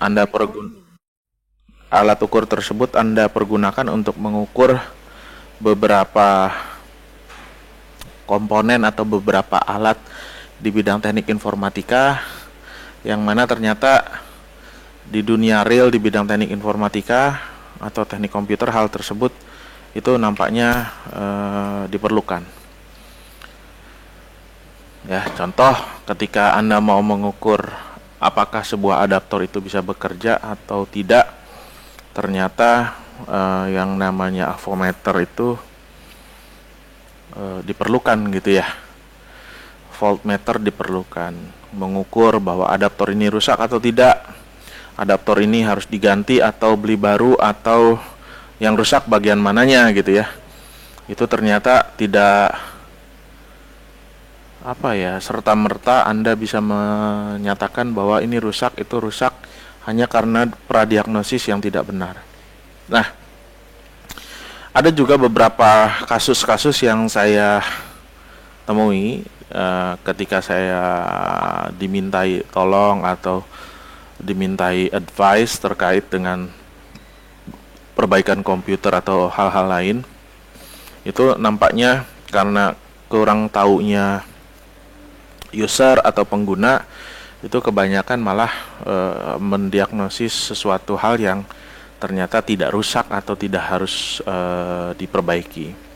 Anda alat ukur tersebut Anda pergunakan untuk mengukur beberapa komponen atau beberapa alat di bidang teknik informatika, yang mana ternyata di dunia real di bidang teknik informatika atau teknik komputer hal tersebut itu nampaknya diperlukan. Ya, contoh ketika Anda mau mengukur apakah sebuah adaptor itu bisa bekerja atau tidak, ternyata yang namanya avometer itu diperlukan gitu ya. Voltmeter diperlukan, mengukur bahwa adaptor ini rusak atau tidak, adaptor ini harus diganti atau beli baru, atau yang rusak bagian mananya gitu ya. Itu ternyata tidak serta-merta Anda bisa menyatakan bahwa ini rusak, itu rusak hanya karena pradiagnosis yang tidak benar. Nah, ada juga beberapa kasus-kasus yang saya temui ketika saya dimintai tolong atau dimintai advice terkait dengan perbaikan komputer atau hal-hal lain. Itu nampaknya karena kurang taunya user atau pengguna, itu kebanyakan malah mendiagnosis sesuatu hal yang ternyata tidak rusak atau tidak harus diperbaiki.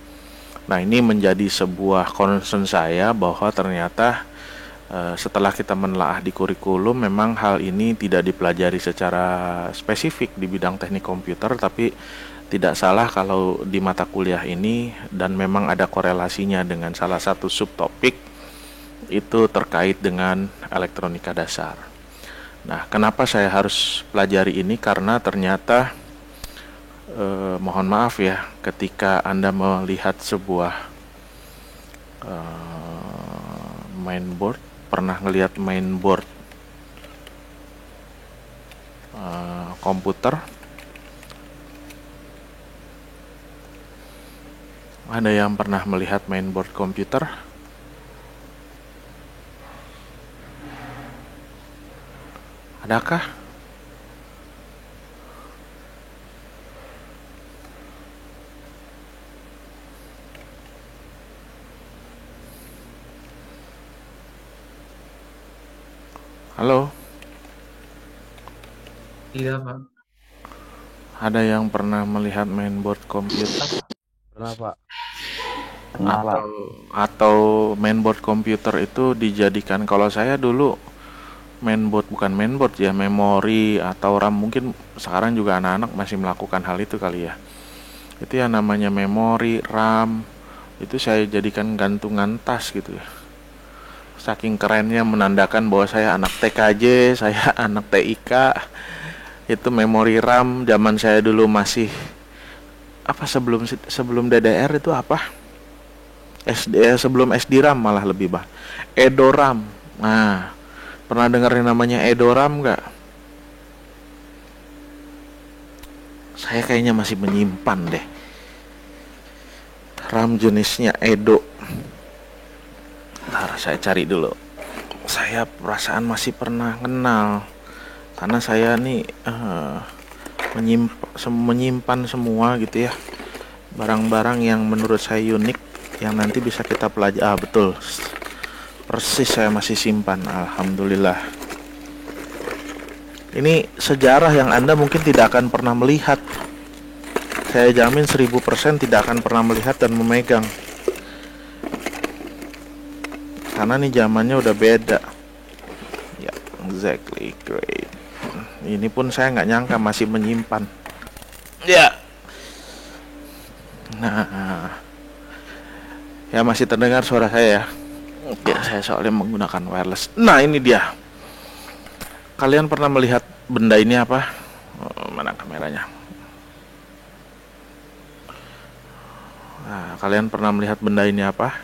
Nah, ini menjadi sebuah concern saya bahwa ternyata setelah kita menelaah di kurikulum, memang hal ini tidak dipelajari secara spesifik di bidang teknik komputer, tapi tidak salah kalau di mata kuliah ini, dan memang ada korelasinya dengan salah satu subtopik itu terkait dengan elektronika dasar. Nah, kenapa saya harus pelajari ini? Karena ternyata mohon maaf ya, ketika Anda melihat sebuah mainboard, pernah ngelihat mainboard komputer? Ada yang pernah melihat mainboard komputer? Adakah? Halo? Iya, Pak. Ada yang pernah melihat mainboard komputer? Kenapa? Atau mainboard komputer itu dijadikan, kalau saya dulu mainboard, bukan mainboard ya, memori atau RAM, mungkin sekarang juga anak-anak masih melakukan hal itu kali ya. Itu yang namanya memori, RAM, itu saya jadikan gantungan tas gitu ya. Saking kerennya, menandakan bahwa saya anak TKJ, saya anak TIK. Itu memori RAM zaman saya dulu masih sebelum DDR itu apa? Sebelum SD-RAM malah lebih Edo-RAM. Nah, pernah dengar yang namanya Edo-RAM nggak? Saya kayaknya masih menyimpan deh. RAM jenisnya Edo. Ntar saya cari dulu. Saya perasaan masih pernah kenal, karena saya nih menyimpan semua gitu ya, barang-barang yang menurut saya unik, yang nanti bisa kita pelajari. Betul, persis saya masih simpan. Alhamdulillah. Ini sejarah yang Anda mungkin tidak akan pernah melihat. Saya jamin 1000% tidak akan pernah melihat dan memegang, karena nih zamannya udah beda. Ya, exactly, great. Ini pun saya nggak nyangka masih menyimpan. Ya. Nah, ya masih terdengar suara saya ya. Ya, saya soalnya menggunakan wireless. Nah, ini dia. Kalian pernah melihat benda ini apa? Mana kameranya? Nah, kalian pernah melihat benda ini apa?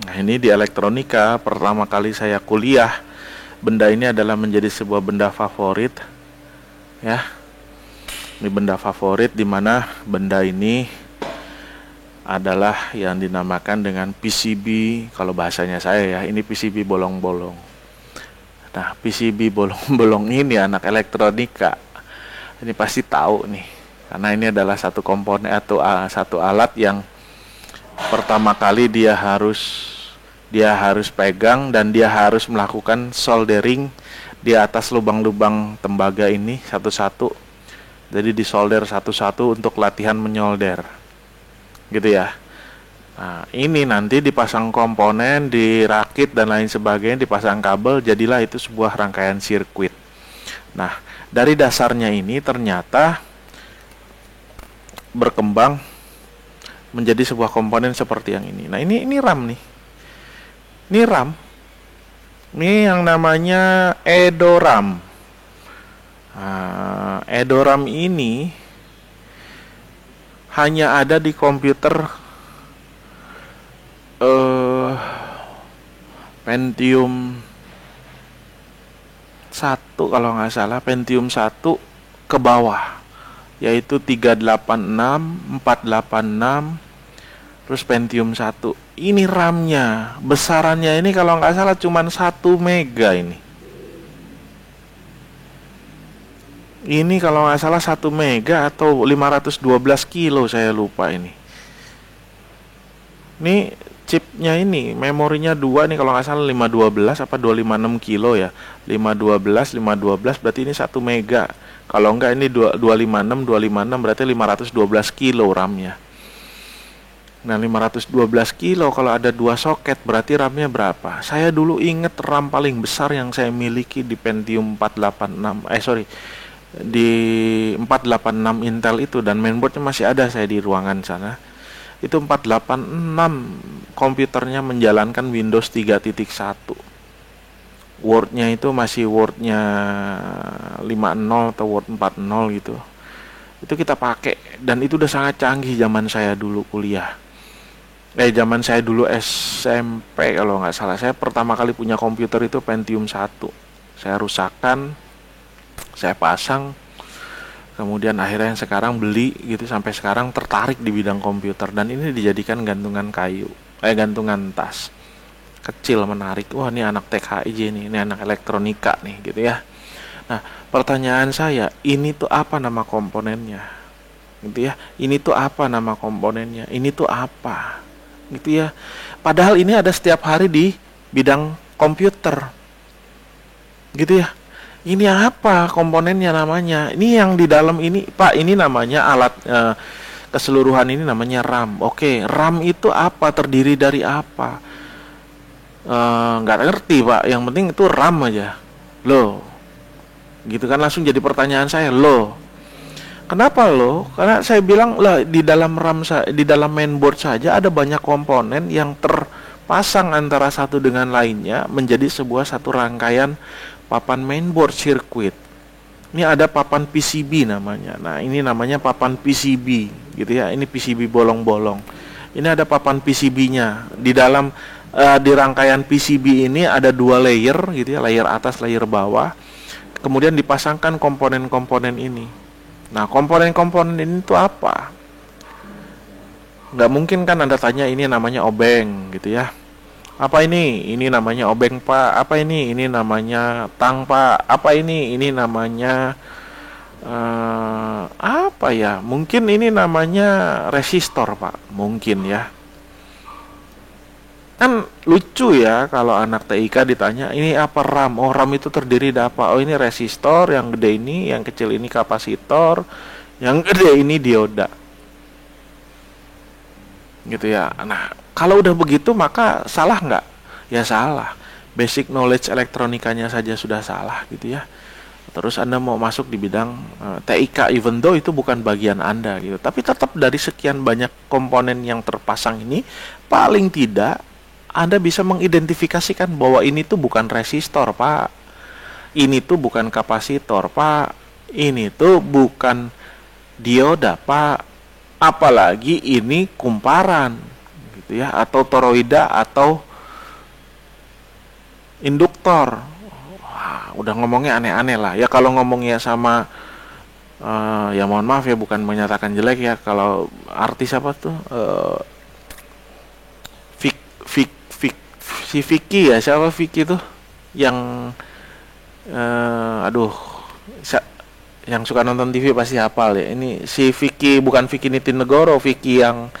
Nah, ini di elektronika, pertama kali saya kuliah, benda ini adalah menjadi sebuah benda favorit. Ya. Ini benda favorit, di mana benda ini adalah yang dinamakan dengan PCB, kalau bahasanya saya ya, ini PCB bolong-bolong. Nah, PCB bolong-bolong ini anak elektronika ini pasti tahu nih, karena ini adalah satu komponen atau satu alat yang pertama kali dia harus pegang dan dia harus melakukan soldering di atas lubang-lubang tembaga ini satu-satu. Jadi disolder satu-satu untuk latihan menyolder, gitu ya. Nah, ini nanti dipasang komponen, dirakit dan lain sebagainya, dipasang kabel, jadilah itu sebuah rangkaian sirkuit. Nah, dari dasarnya ini ternyata berkembang menjadi sebuah komponen seperti yang ini. Nah, ini RAM nih. Ini RAM. Ini yang namanya EDORAM. Nah, EDORAM ini hanya ada di komputer Pentium 1 kalau nggak salah, Pentium 1 ke bawah, yaitu 386, 486, terus Pentium 1. Ini RAM-nya, besarannya ini kalau nggak salah cuman 1 mega ini. Ini kalau nggak salah 1 mega atau 512 kilo, saya lupa ini. Ini chipnya ini, memorinya 2 nih kalau nggak salah 512 apa 256 kilo ya. 512 berarti ini 1 mega. Kalau enggak ini 256 berarti 512 kilo RAM-nya. Nah, 512 kilo kalau ada 2 soket berarti RAM-nya berapa? Saya dulu inget RAM paling besar yang saya miliki di Pentium 486, di 486 Intel itu, dan mainboardnya masih ada saya di ruangan sana. Itu 486, komputernya menjalankan Windows 3.1. Word-nya itu masih Word-nya 50 atau Word 40 gitu. Itu kita pakai dan itu udah sangat canggih zaman saya dulu kuliah. Zaman saya dulu SMP kalau nggak salah. Saya pertama kali punya komputer itu Pentium 1. Saya rusakkan, saya pasang, kemudian akhirnya yang sekarang beli gitu, sampai sekarang tertarik di bidang komputer, dan ini dijadikan gantungan kayu, gantungan tas kecil menarik. Wah, ini anak TKIJ nih, ini anak elektronika nih gitu ya. Nah, pertanyaan saya, ini tuh apa nama komponennya? Gitu ya. Ini tuh apa nama komponennya? Ini tuh apa? Gitu ya. Padahal ini ada setiap hari di bidang komputer. Gitu ya. Ini apa komponennya namanya? Ini yang di dalam ini, Pak, ini namanya alat keseluruhan ini namanya RAM. Oke, RAM itu apa? Terdiri dari apa? Nggak ngerti, Pak. Yang penting itu RAM aja. Loh, gitu kan, langsung jadi pertanyaan saya. Loh, kenapa loh? Karena saya bilang lah, di dalam RAM, di dalam mainboard saja ada banyak komponen yang terpasang antara satu dengan lainnya menjadi satu rangkaian papan mainboard sirkuit. Ini ada papan PCB namanya. Nah, ini namanya papan PCB gitu ya. Ini PCB bolong-bolong. Ini ada papan PCB-nya. Di dalam di rangkaian PCB ini ada 2 layer gitu ya, layer atas, layer bawah. Kemudian dipasangkan komponen-komponen ini. Nah, komponen-komponen ini tuh apa? Nggak mungkin kan Anda tanya ini namanya obeng gitu ya. Apa ini? Ini namanya obeng, Pak. Apa ini? Ini namanya tang, Pak. Apa ini? Ini namanya apa ya? Mungkin ini namanya resistor, Pak. Mungkin ya. Kan lucu ya kalau anak TIK ditanya, ini apa RAM? Oh, RAM itu terdiri dari apa? Oh, ini resistor, yang gede ini, yang kecil ini kapasitor, yang gede ini dioda. Gitu ya. Nah, kalau udah begitu maka salah nggak? Ya salah. Basic knowledge elektronikanya saja sudah salah gitu ya. Terus Anda mau masuk di bidang TIK, even though itu bukan bagian Anda gitu. Tapi tetap dari sekian banyak komponen yang terpasang ini, paling tidak Anda bisa mengidentifikasikan bahwa ini tuh bukan resistor, Pak. Ini tuh bukan kapasitor, Pak. Ini tuh bukan dioda, Pak. Apalagi ini kumparan gitu ya, atau toroida atau induktor. Wah, udah ngomongnya aneh-aneh lah. Ya kalau ngomongnya sama ya mohon maaf ya, bukan menyatakan jelek ya, kalau artis apa tuh si Vicky ya, siapa Vicky tuh yang Aduh, yang suka nonton TV pasti hafal ya. Ini si Vicky, bukan Vicky Nitinegoro, Vicky yang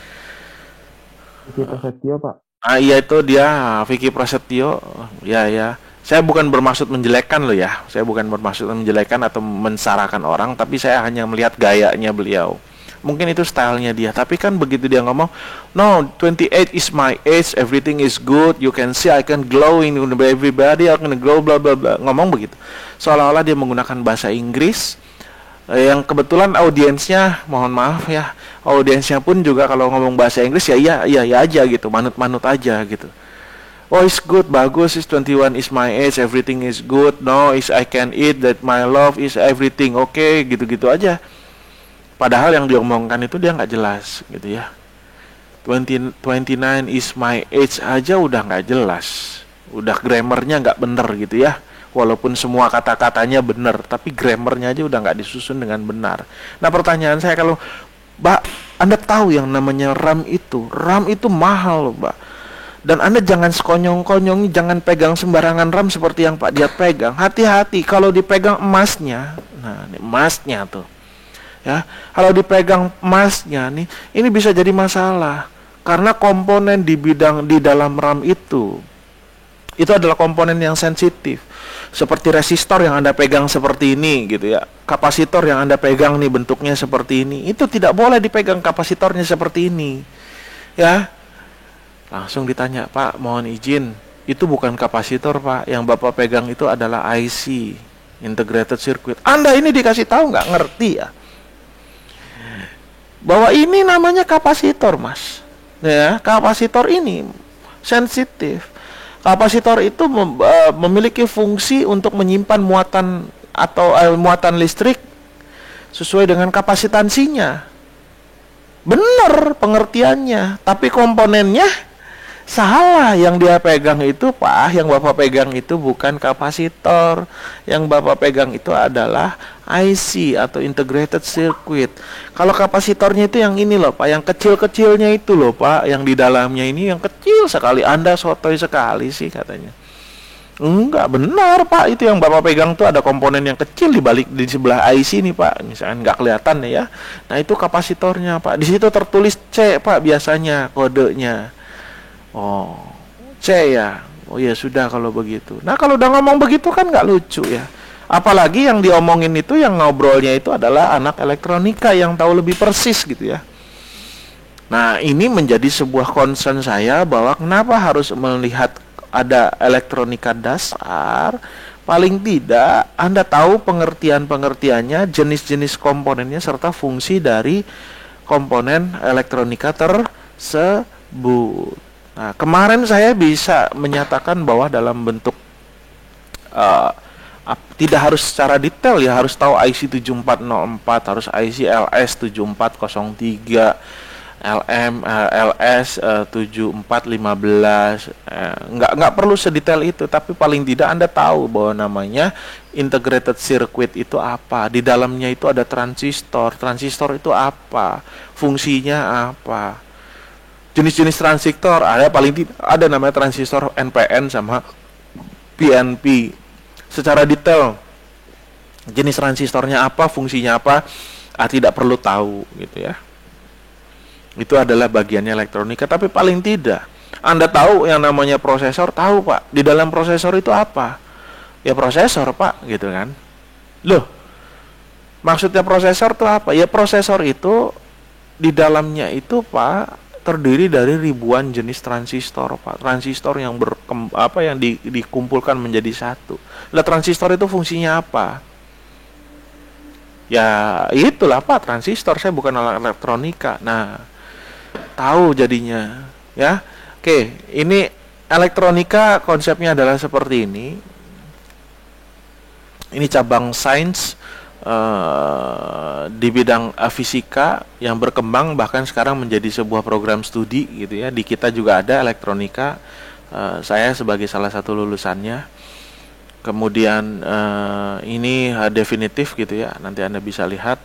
Vicky Prasetyo, Pak. iya itu dia, Vicky Prasetyo. Ya ya. Saya bukan bermaksud menjelekkan loh ya. Saya bukan bermaksud menjelekkan atau mensarakan orang, tapi saya hanya melihat gayanya beliau. Mungkin itu stylenya dia, tapi kan begitu dia ngomong, no, 28 is my age, everything is good, you can see I can glowing, everybody I can glow, bla bla bla, ngomong begitu. Seolah-olah dia menggunakan bahasa Inggris, yang kebetulan audiensnya, mohon maaf ya, audiensnya pun juga kalau ngomong bahasa Inggris ya iya iya ya aja gitu, manut-manut aja gitu. Oh, it's good, bagus, is 21 is my age, everything is good, no, is I can eat, that my love is everything, okay, gitu-gitu aja. Padahal yang diomongkan itu dia nggak jelas gitu ya. 29 is my age aja udah nggak jelas. Udah grammarnya nggak bener gitu ya. Walaupun semua kata-katanya bener, tapi grammarnya aja udah nggak disusun dengan benar. Nah pertanyaan saya, kalau Mbak, Anda tahu yang namanya RAM itu mahal loh Mbak. Dan Anda jangan sekonyong-konyong, jangan pegang sembarangan RAM seperti yang Pak Diat pegang. Hati-hati kalau dipegang emasnya. Nah ini emasnya tuh. Ya, kalau dipegang emasnya nih, ini bisa jadi masalah karena komponen di dalam RAM itu adalah komponen yang sensitif. Seperti resistor yang Anda pegang seperti ini gitu ya. Kapasitor yang Anda pegang nih bentuknya seperti ini. Itu tidak boleh dipegang kapasitornya seperti ini. Ya. Langsung ditanya, "Pak, mohon izin, itu bukan kapasitor, Pak. Yang Bapak pegang itu adalah IC, integrated circuit." Anda ini dikasih tahu nggak ngerti ya? Bahwa ini namanya kapasitor, Mas. Ya, kapasitor ini sensitif. Kapasitor itu memiliki fungsi untuk menyimpan muatan atau muatan listrik sesuai dengan kapasitansinya. Benar pengertiannya, tapi komponennya salah. Yang dia pegang itu, Pak, yang Bapak pegang itu bukan kapasitor. Yang Bapak pegang itu adalah IC atau integrated circuit. Kalau kapasitornya itu yang ini loh Pak, yang kecil-kecilnya itu loh Pak, yang di dalamnya ini yang kecil sekali. Anda sotoy sekali sih katanya. Enggak benar Pak, itu yang Bapak pegang tuh ada komponen yang kecil di balik di sebelah IC nih Pak, misalnya nggak kelihatan ya. Nah itu kapasitornya Pak. Di situ tertulis C Pak biasanya kodenya. Oh C ya. Oh ya sudah kalau begitu. Nah kalau udah ngomong begitu kan nggak lucu ya. Apalagi yang diomongin itu, yang ngobrolnya itu adalah anak elektronika yang tahu lebih persis gitu ya. Nah ini menjadi sebuah concern saya bahwa kenapa harus melihat ada elektronika dasar. Paling tidak Anda tahu pengertian-pengertiannya, jenis-jenis komponennya, serta fungsi dari komponen elektronika tersebut. Nah kemarin saya bisa menyatakan bahwa dalam bentuk tidak harus secara detail ya, harus tahu IC 7404, harus IC LS 7403, LS 7415. Nggak perlu sedetail itu, tapi paling tidak Anda tahu bahwa namanya integrated circuit itu apa. Di dalamnya itu ada transistor. Transistor itu apa? Fungsinya apa? Jenis-jenis transistor ada, paling tidak ada namanya transistor NPN sama PNP. Secara detail jenis transistornya apa, fungsinya apa, tidak perlu tahu gitu ya. Itu adalah bagiannya elektronika. Tapi paling tidak Anda tahu yang namanya prosesor, tahu Pak, di dalam prosesor itu apa? Ya prosesor Pak, gitu kan. Loh, maksudnya prosesor itu apa? Ya prosesor itu di dalamnya itu Pak terdiri dari ribuan jenis transistor Pak. Transistor yang dikumpulkan menjadi satu. Lah transistor itu fungsinya apa? Ya itulah Pak, transistor. Saya bukan alat elektronika. Nah tahu jadinya ya. Oke, ini elektronika konsepnya adalah seperti ini. Ini cabang sains di bidang fisika yang berkembang, bahkan sekarang menjadi sebuah program studi gitu ya. Di kita juga ada elektronika. Saya sebagai salah satu lulusannya. Kemudian ini definitif gitu ya. Nanti Anda bisa lihat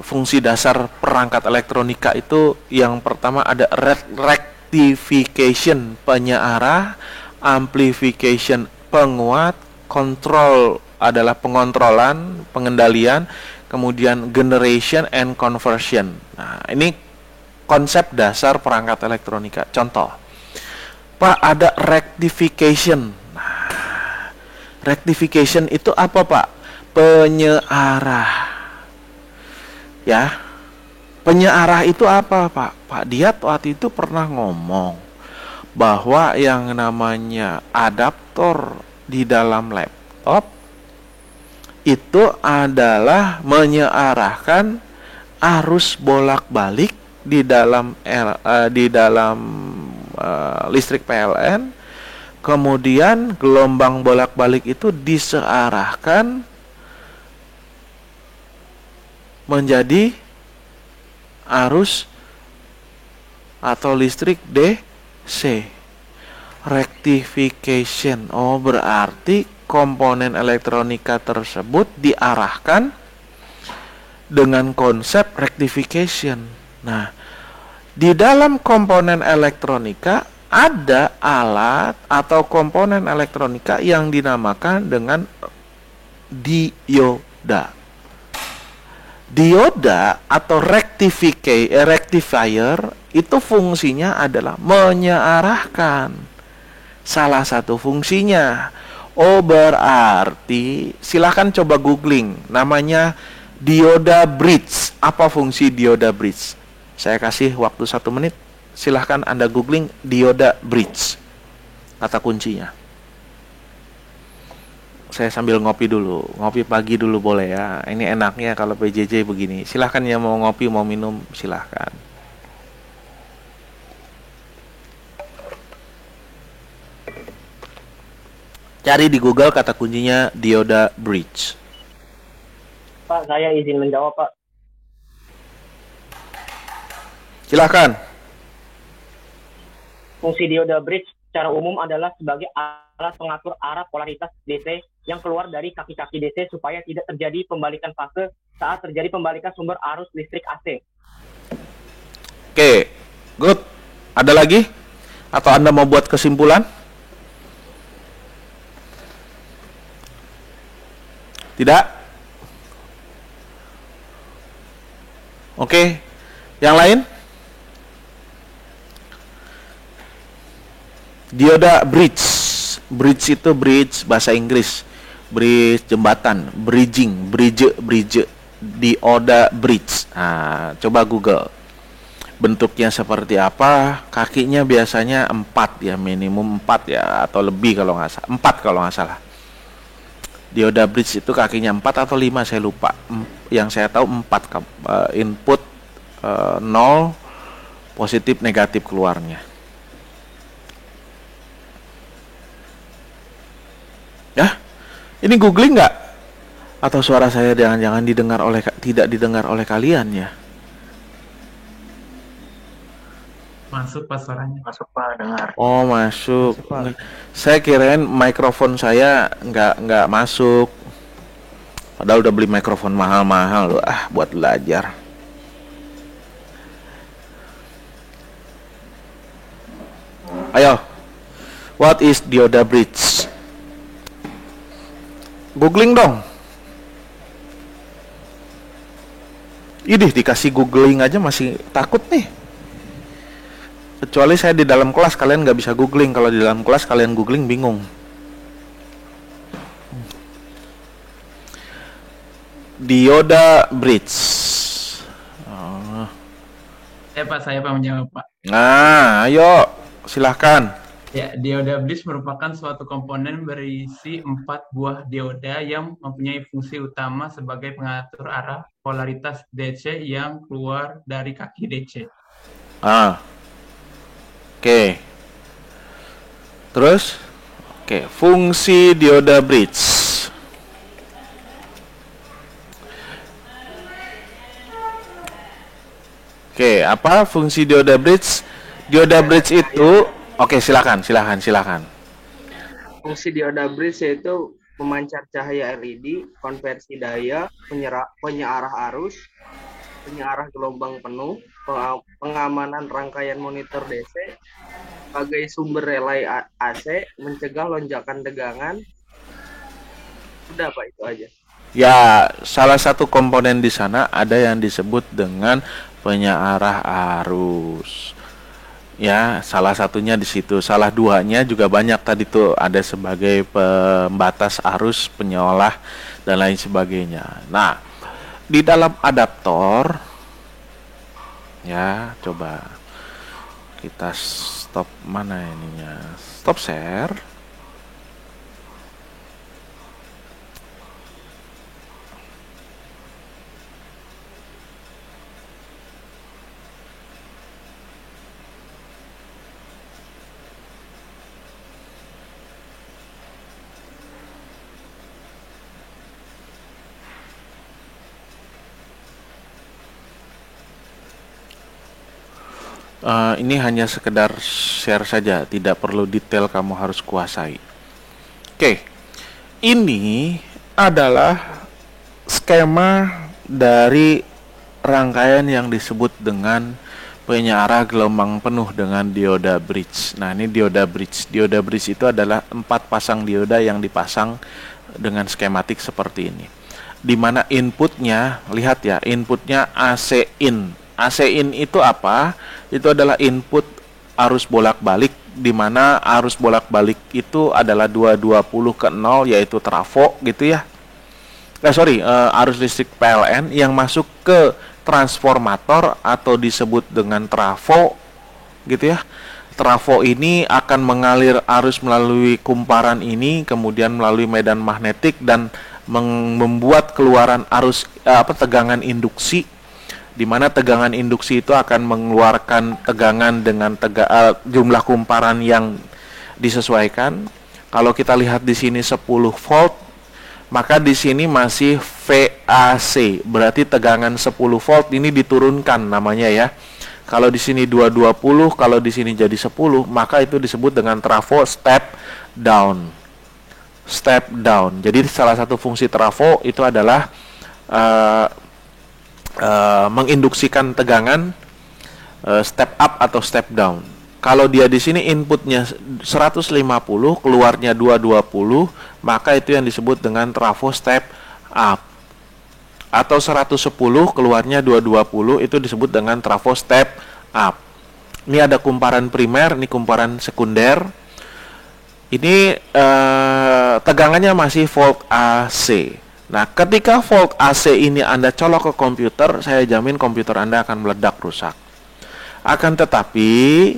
fungsi dasar perangkat elektronika itu. Yang pertama ada rectification, penyearah, amplification, penguat, control adalah pengontrolan, pengendalian, kemudian generation and conversion. Nah, ini konsep dasar perangkat elektronika. Contoh, Pak, ada rectification. Nah, rectification itu apa, Pak? Penyearah. Ya, penyearah itu apa, Pak? Pak Diat waktu itu pernah ngomong bahwa yang namanya adaptor di dalam laptop itu adalah menyearahkan arus bolak-balik di dalam listrik PLN, kemudian gelombang bolak-balik itu disearahkan menjadi arus atau listrik DC. Rectification. Oh, berarti komponen elektronika tersebut diarahkan dengan konsep rectification. Nah, di dalam komponen elektronika ada alat atau komponen elektronika yang dinamakan dengan dioda. Dioda atau rectifier itu fungsinya adalah menyearahkan. Salah satu fungsinya. Oh, berarti silahkan coba googling namanya dioda bridge. Apa fungsi dioda bridge? Saya kasih waktu 1 menit. Silahkan Anda googling dioda bridge. Kata kuncinya. Saya sambil ngopi dulu. Ngopi pagi dulu boleh ya. Ini enaknya kalau PJJ begini. Silahkan yang mau ngopi, mau minum, silahkan. Cari di Google kata kuncinya dioda bridge. Pak, saya izin menjawab, Pak. Silahkan. Fungsi dioda bridge secara umum adalah sebagai alat pengatur arah polaritas DC yang keluar dari kaki-kaki DC supaya tidak terjadi pembalikan fase saat terjadi pembalikan sumber arus listrik AC. Oke, good. Ada lagi? Atau Anda mau buat kesimpulan? Tidak? Oke. Yang lain? Dioda bridge. Bridge itu bridge bahasa Inggris. Bridge jembatan, bridging, bridge. Dioda bridge. Nah, coba Google. Bentuknya seperti apa? Kakinya biasanya 4 ya, minimum 4 ya, atau lebih kalau nggak salah. 4 kalau nggak salah. Dioda bridge itu kakinya 4 atau 5 saya lupa. Yang saya tahu 4 input 0 positif negatif keluarnya. Ya, ini googling nggak? Atau suara saya jangan-jangan tidak didengar oleh kalian ya? Masuk Pak suaranya. Masuk Pak, dengar. Oh, masuk. Masuk, Pak. Saya kirain mikrofon saya nggak masuk. Padahal udah beli mikrofon mahal-mahal loh. Buat belajar. Ayo. What is dioda bridge? Googling dong. Idih, dikasih googling aja masih takut nih. Kecuali saya di dalam kelas, kalian nggak bisa googling. Kalau di dalam kelas kalian googling bingung. Dioda bridge. Saya Pak menjawab Pak. Nah, ayo silahkan. Ya, dioda bridge merupakan suatu komponen berisi 4 buah dioda yang mempunyai fungsi utama sebagai pengatur arah polaritas DC yang keluar dari kaki DC. Oke. Terus? Oke, fungsi dioda bridge. Oke, apa fungsi dioda bridge? Dioda bridge itu, oke, silakan. Fungsi dioda bridge yaitu memancar cahaya LED, konversi daya, penyearah arus, penyearah gelombang penuh, pengamanan rangkaian monitor DC, sebagai sumber relay AC, mencegah lonjakan tegangan, Udah Pak, itu aja. Ya, salah satu komponen di sana ada yang disebut dengan penyearah arus. Ya, salah satunya di situ. Salah duanya juga banyak tadi tuh, ada sebagai pembatas arus, penyolah dan lain sebagainya. Nah, di dalam adaptor ya, coba kita stop mana ininya? Stop share. Ini hanya sekedar share saja, tidak perlu detail kamu harus kuasai. Oke, ini adalah skema dari rangkaian yang disebut dengan penyearah gelombang penuh dengan dioda bridge. Nah, ini dioda bridge. Dioda bridge itu adalah 4 pasang dioda yang dipasang dengan skematik seperti ini. Di mana inputnya, lihat ya, inputnya AC in. AC in itu apa? Itu adalah input arus bolak-balik, di mana arus bolak-balik itu adalah 220 ke 0, yaitu trafo gitu ya. Arus listrik PLN yang masuk ke transformator atau disebut dengan trafo gitu ya. Trafo ini akan mengalir arus melalui kumparan ini, kemudian melalui medan magnetik dan membuat keluaran arus tegangan induksi, di mana tegangan induksi itu akan mengeluarkan tegangan dengan jumlah kumparan yang disesuaikan. Kalau kita lihat di sini 10 volt, maka di sini masih VAC, berarti tegangan 10 volt ini diturunkan namanya ya. Kalau di sini 220, kalau di sini jadi 10, maka itu disebut dengan trafo step down. Step down. Jadi salah satu fungsi trafo itu adalah menginduksikan tegangan step up atau step down. Kalau dia di sini inputnya 150, keluarnya 220, maka itu yang disebut dengan trafo step up. Atau 110, keluarnya 220, itu disebut dengan trafo step up. Ini ada kumparan primer, ini kumparan sekunder. Ini tegangannya masih volt AC. Nah, ketika volt AC ini Anda colok ke komputer, saya jamin komputer Anda akan meledak rusak. Akan tetapi,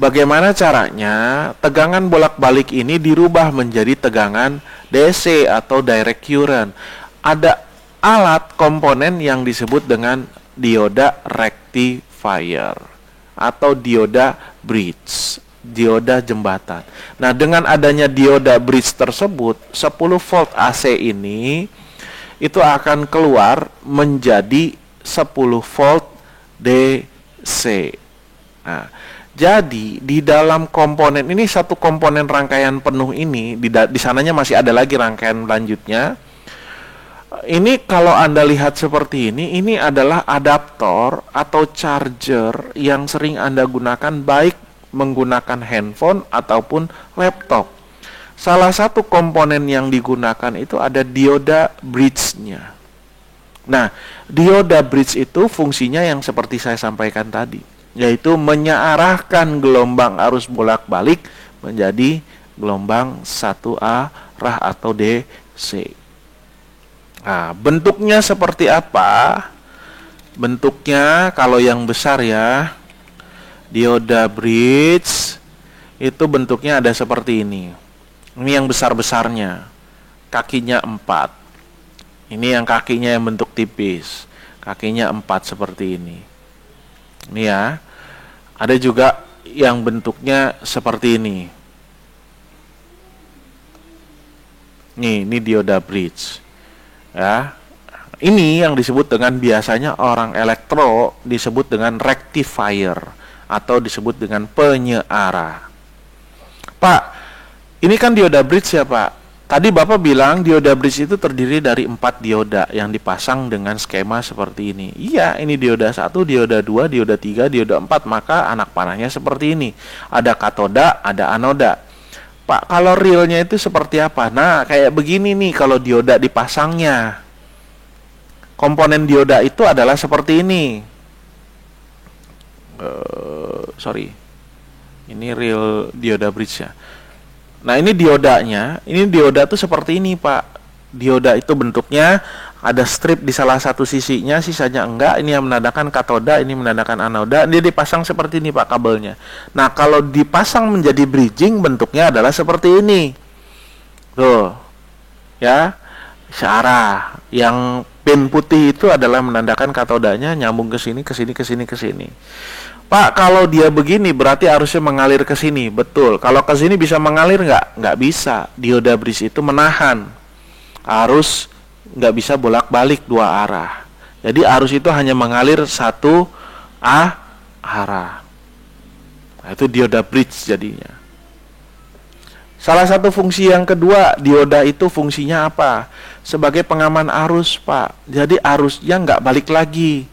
bagaimana caranya tegangan bolak-balik ini dirubah menjadi tegangan DC atau direct current? Ada alat komponen yang disebut dengan dioda rectifier atau dioda bridge, dioda jembatan. Nah, dengan adanya dioda bridge tersebut, 10 volt AC ini itu akan keluar menjadi 10 volt DC. Nah, jadi di dalam komponen ini, satu komponen rangkaian penuh ini, di sananya masih ada lagi rangkaian lanjutnya. Ini kalau Anda lihat seperti ini adalah adaptor atau charger yang sering Anda gunakan baik menggunakan handphone ataupun laptop. Salah satu komponen yang digunakan itu ada dioda bridge-nya. Nah, dioda bridge itu fungsinya yang seperti saya sampaikan tadi, yaitu menyearahkan gelombang arus bolak-balik menjadi gelombang satu arah atau DC. Nah, bentuknya seperti apa? Bentuknya kalau yang besar ya, dioda bridge itu bentuknya ada seperti ini. Ini yang besar-besarnya, kakinya 4. Ini yang kakinya yang bentuk tipis, kakinya 4 seperti ini. Ini ya. Ada juga yang bentuknya seperti ini. Ini dioda bridge. Ya. Ini yang disebut dengan, biasanya orang elektro disebut dengan rectifier atau disebut dengan penyearah. Pak, ini kan dioda bridge ya Pak. Tadi Bapak bilang dioda bridge itu terdiri dari 4 dioda yang dipasang dengan skema seperti ini. Iya, ini dioda 1, dioda 2, dioda 3, dioda 4. Maka anak panahnya seperti ini. Ada katoda, ada anoda. Pak, kalau realnya itu seperti apa? Nah, kayak begini nih kalau dioda dipasangnya. Komponen dioda itu adalah seperti ini. Sorry. Ini real dioda bridge-nya. Nah, ini diodanya. Ini dioda tuh seperti ini, Pak. Dioda itu bentuknya ada strip di salah satu sisinya, sisanya enggak. Ini yang menandakan katoda, ini menandakan anoda. Dia dipasang seperti ini, Pak, kabelnya. Nah, kalau dipasang menjadi bridging, bentuknya adalah seperti ini. Tuh. Ya. Searah. Yang pin putih itu adalah menandakan katodanya, nyambung ke sini, ke sini, ke sini, ke sini. Pak, kalau dia begini berarti arusnya mengalir ke sini. Betul. Kalau ke sini bisa mengalir nggak? Nggak bisa. Dioda bridge itu menahan arus, nggak bisa bolak-balik dua arah. Jadi arus itu hanya mengalir satu arah. Nah, itu dioda bridge jadinya. Salah satu fungsi yang kedua, dioda itu fungsinya apa? Sebagai pengaman arus, Pak. Jadi arusnya nggak balik lagi.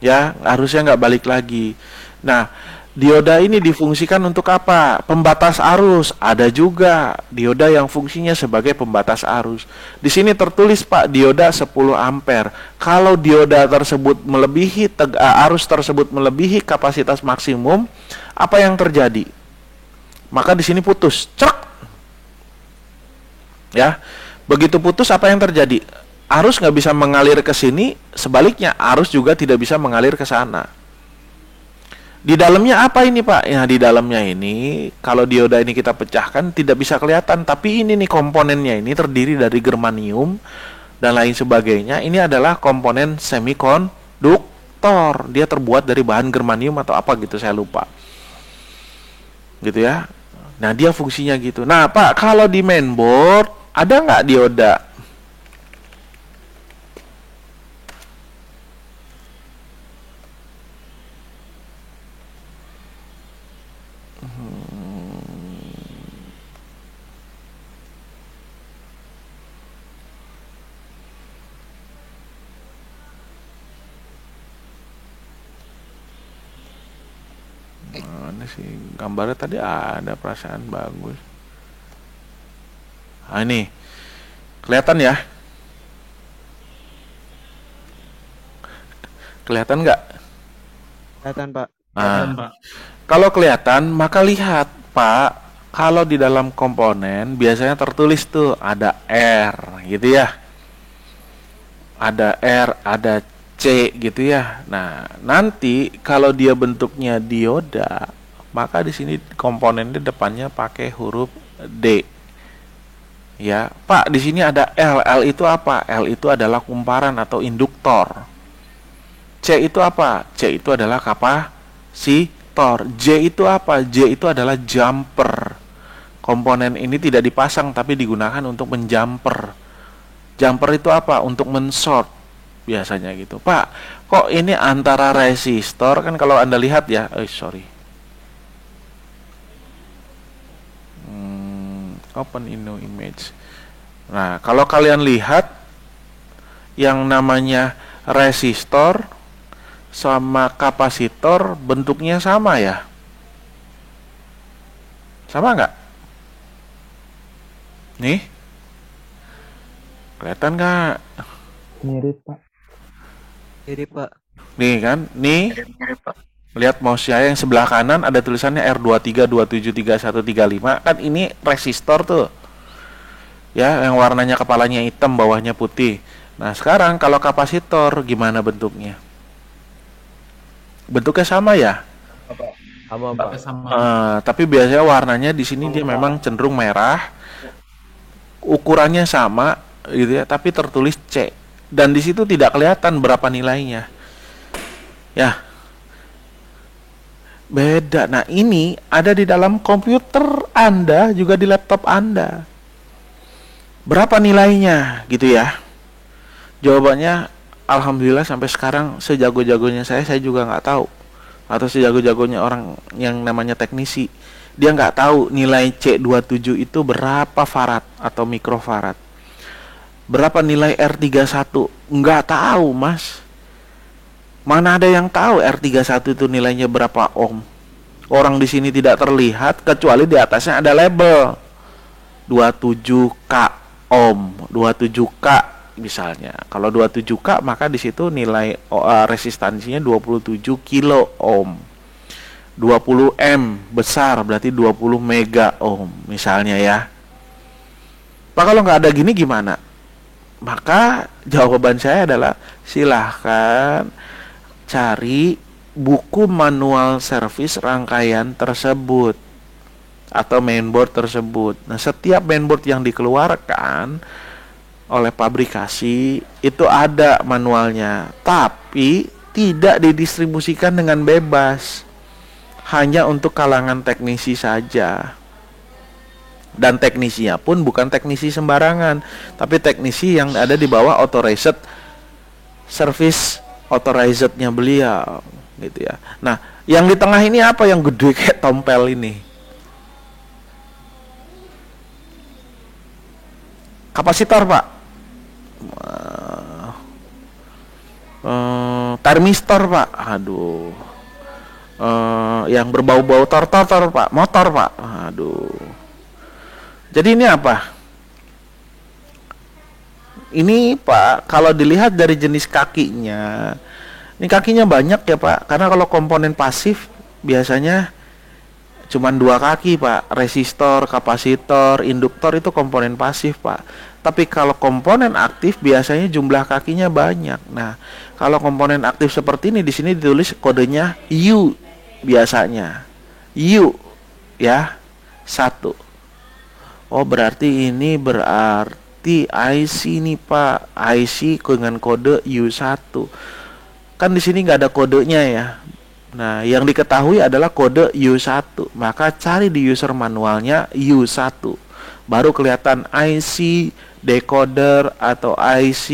Ya, arusnya nggak balik lagi. Nah, dioda ini difungsikan untuk apa? Pembatas arus. Ada juga dioda yang fungsinya sebagai pembatas arus. Di sini tertulis, Pak, dioda 10 ampere. Kalau dioda tersebut melebihi arus tersebut melebihi kapasitas maksimum, apa yang terjadi? Maka di sini putus. Cek. Ya. Begitu putus apa yang terjadi? Arus nggak bisa mengalir ke sini, sebaliknya arus juga tidak bisa mengalir ke sana. Di dalamnya apa ini, Pak? Ya, di dalamnya ini kalau dioda ini kita pecahkan tidak bisa kelihatan, tapi ini nih komponennya ini terdiri dari germanium dan lain sebagainya. Ini adalah komponen semikonduktor. Dia terbuat dari bahan germanium atau apa gitu, saya lupa. Gitu ya. Nah, dia fungsinya gitu. Nah, Pak, kalau di mainboard ada nggak dioda? Mana sih gambarnya tadi ada, perasaan bagus. Nah, ini kelihatan ya? Kelihatan nggak? Kelihatan, Pak. Nah, kalau kelihatan maka lihat, Pak, kalau di dalam komponen biasanya tertulis tuh ada R gitu ya. Ada R, ada C gitu ya. Nah, nanti kalau dia bentuknya dioda, maka di sini komponen di depannya pakai huruf D. Ya, Pak, di sini ada L. L itu apa? L itu adalah kumparan atau induktor. C itu apa? C itu adalah kapasitor. J itu apa? J itu adalah jumper. Komponen ini tidak dipasang tapi digunakan untuk menjumper. Jumper itu apa? Untuk mensort biasanya gitu. Pak, kok ini antara resistor, kan kalau Anda lihat ya, open in new image. Nah, kalau kalian lihat yang namanya resistor sama kapasitor bentuknya sama ya? Sama nggak? Nih, kelihatan nggak? Mirip, Pak. Mirip, Pak. Nih kan, nih lihat mouse saya yang sebelah kanan ada tulisannya R23 273135, kan ini resistor tuh. Ya, yang warnanya kepalanya hitam, bawahnya putih. Nah, sekarang kalau kapasitor gimana bentuknya? Bentuknya sama ya? Sama, Pak. Tapi biasanya warnanya di sini dia memang cenderung merah. Ukurannya sama gitu ya, tapi tertulis C. Dan di situ tidak kelihatan berapa nilainya. Ya. Beda. Nah, ini ada di dalam komputer Anda, juga di laptop Anda. Berapa nilainya gitu ya? Jawabannya alhamdulillah sampai sekarang sejago-jagonya saya juga nggak tahu. Atau sejago-jagonya orang yang namanya teknisi, dia nggak tahu nilai C27 itu berapa farad atau mikrofarad. Berapa nilai R31? Nggak tahu, Mas. Mana ada yang tahu R31 itu nilainya berapa ohm? orang di sini tidak terlihat kecuali di atasnya ada label 27K ohm, 27K misalnya. Kalau 27K maka di situ nilai resistansinya 27 kilo ohm. 20 M besar berarti 20 mega ohm misalnya ya. Pak, kalau nggak ada gini gimana? Maka jawaban saya adalah silahkan cari buku manual servis rangkaian tersebut atau mainboard tersebut. Nah, setiap mainboard yang dikeluarkan oleh pabrikasi itu ada manualnya, tapi tidak didistribusikan dengan bebas. Hanya untuk kalangan teknisi saja. Dan teknisinya pun bukan teknisi sembarangan, tapi teknisi yang ada di bawah authorized service authorized-nya beliau, gitu ya. Nah, yang di tengah ini apa yang gede kayak tompel ini? Kapasitor, Pak. Termistor, Pak. Aduh. Yang berbau-bau tortor, Pak. Motor, Pak. Aduh. Jadi ini apa? Ini, Pak, kalau dilihat dari jenis kakinya, ini kakinya banyak ya, Pak. Karena kalau komponen pasif biasanya cuma 2 kaki, Pak. Resistor, kapasitor, induktor itu komponen pasif, Pak. Tapi kalau komponen aktif biasanya jumlah kakinya banyak. Nah, kalau komponen aktif seperti ini di sini ditulis kodenya U biasanya. U ya, 1. Oh, berarti ini berarti IC nih, Pak. IC dengan kode U1. Kan di sini nggak ada kodenya ya. Nah, yang diketahui adalah kode U1. Maka cari di user manualnya U1. Baru kelihatan IC decoder atau IC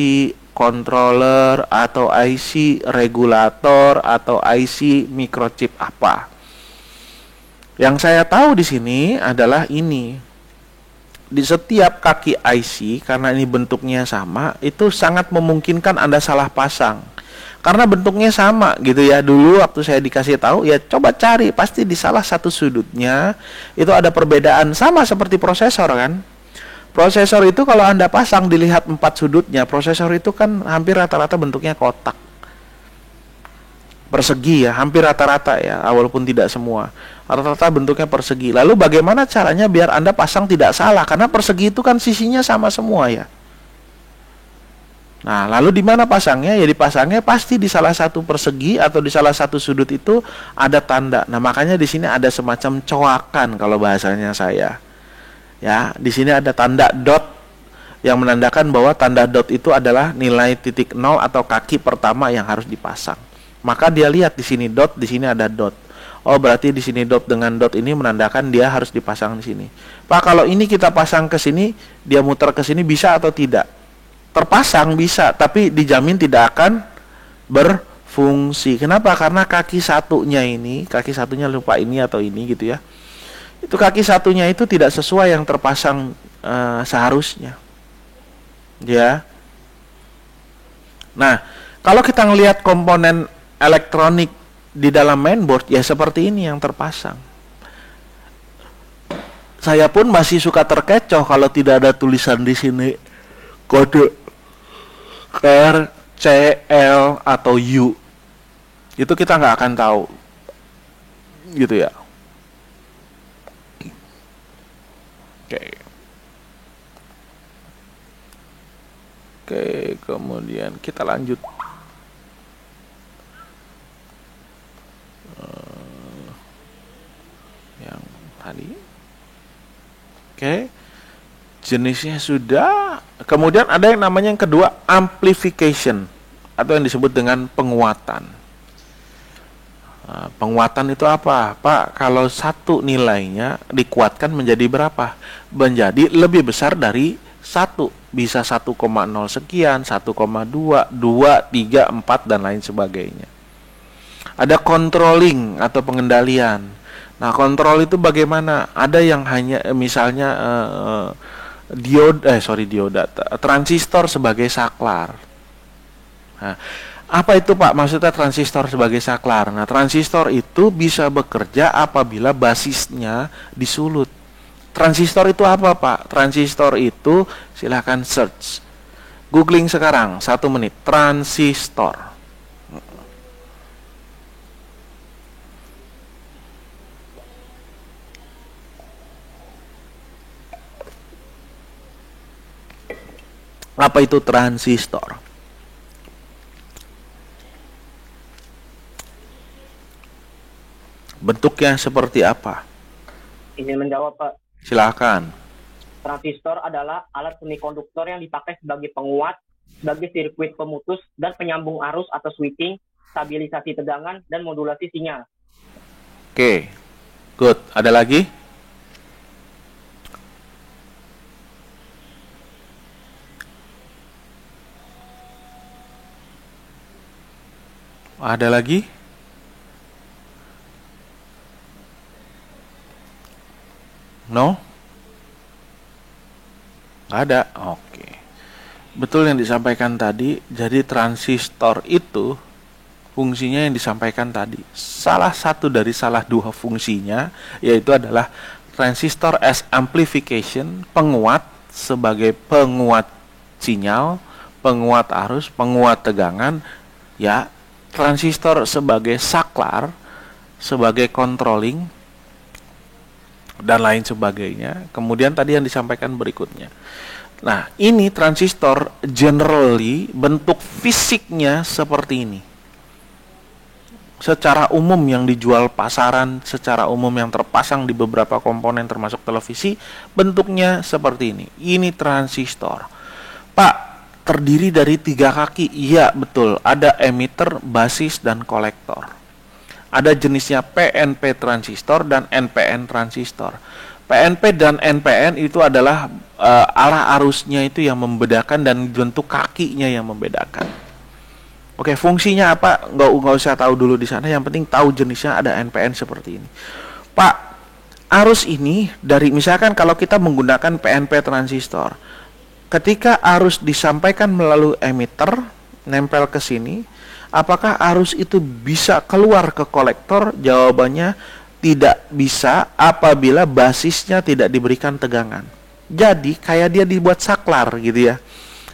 controller atau IC regulator atau IC microchip apa. Yang saya tahu di sini adalah ini. Di setiap kaki IC, karena ini bentuknya sama, itu sangat memungkinkan Anda salah pasang. Karena bentuknya sama gitu ya. Dulu waktu saya dikasih tahu, ya coba cari, pasti di salah satu sudutnya itu ada perbedaan, sama seperti prosesor kan. Prosesor itu kalau Anda pasang dilihat 4 sudutnya, prosesor itu kan hampir rata-rata bentuknya kotak. Persegi ya, hampir rata-rata ya, walaupun tidak semua. Rata-rata bentuknya persegi. Lalu bagaimana caranya biar Anda pasang tidak salah? Karena persegi itu kan sisinya sama semua ya. Nah, lalu di mana pasangnya? Ya dipasangnya pasti di salah satu persegi atau di salah satu sudut itu ada tanda. Nah, makanya di sini ada semacam coakan kalau bahasanya saya. Ya, di sini ada tanda dot yang menandakan bahwa tanda dot itu adalah nilai titik 0 atau kaki pertama yang harus dipasang. Maka dia lihat di sini dot, di sini ada dot. Oh, berarti di sini dot dengan dot ini menandakan dia harus dipasang di sini. Pak, kalau ini kita pasang ke sini, dia muter ke sini bisa atau tidak? Terpasang bisa, tapi dijamin tidak akan berfungsi. Kenapa? Karena kaki satunya ini, kaki satunya lupa ini atau ini gitu ya. Itu kaki satunya itu tidak sesuai yang terpasang seharusnya. Ya. Nah, kalau kita ngelihat komponen elektronik di dalam mainboard, ya seperti ini yang terpasang. Saya pun masih suka terkecoh kalau tidak ada tulisan di sini kode R, C, L atau U. Itu kita nggak akan tahu, gitu ya. Oke, kemudian kita lanjut. Yang tadi. Oke. Jenisnya sudah. Kemudian ada yang namanya yang kedua, amplification atau yang disebut dengan penguatan. Penguatan itu apa? Pak, kalau satu nilainya dikuatkan menjadi berapa? Menjadi lebih besar dari 1. Bisa 1,0 sekian, 1,2, 2, 3, 4 dan lain sebagainya. Ada controlling atau pengendalian. Nah, kontrol itu bagaimana? Ada yang hanya misalnya transistor sebagai saklar. Nah, Apa itu Pak? Maksudnya transistor sebagai saklar. Nah, transistor itu bisa bekerja apabila basisnya disulut. Transistor itu apa Pak? Transistor itu silahkan search. Googling sekarang, 1 menit. Transistor. Apa itu transistor? Bentuknya seperti apa? Izin menjawab, Pak. Silakan. Transistor adalah alat semikonduktor yang dipakai sebagai penguat, sebagai sirkuit pemutus dan penyambung arus atau switching, stabilisasi tegangan, dan modulasi sinyal. Oke, good. Ada lagi? Ada lagi? No? Nggak ada? Oke. Betul yang disampaikan tadi. Jadi transistor itu fungsinya yang disampaikan tadi. Salah satu dari salah dua fungsinya yaitu adalah transistor as amplification, penguat sebagai penguat sinyal, penguat arus, penguat tegangan, ya. Transistor sebagai saklar, sebagai controlling, dan lain sebagainya. Kemudian tadi yang disampaikan berikutnya. Nah, ini transistor generally bentuk fisiknya seperti ini. Secara umum yang dijual pasaran, secara umum yang terpasang di beberapa komponen termasuk televisi, bentuknya seperti ini. Ini transistor. Pak, terdiri dari 3 kaki. Iya, betul. Ada emitter, basis, dan kolektor. Ada jenisnya PNP transistor dan NPN transistor. PNP dan NPN itu adalah arah arusnya itu yang membedakan dan bentuk kakinya yang membedakan. Oke, fungsinya apa? Nggak usah tahu dulu di sana. Yang penting tahu jenisnya ada NPN seperti ini. Pak, arus ini dari misalkan kalau kita menggunakan PNP transistor, ketika arus disampaikan melalui emitter, nempel ke sini. Apakah arus itu bisa keluar ke kolektor? Jawabannya tidak bisa apabila basisnya tidak diberikan tegangan. Jadi kayak dia dibuat saklar gitu ya.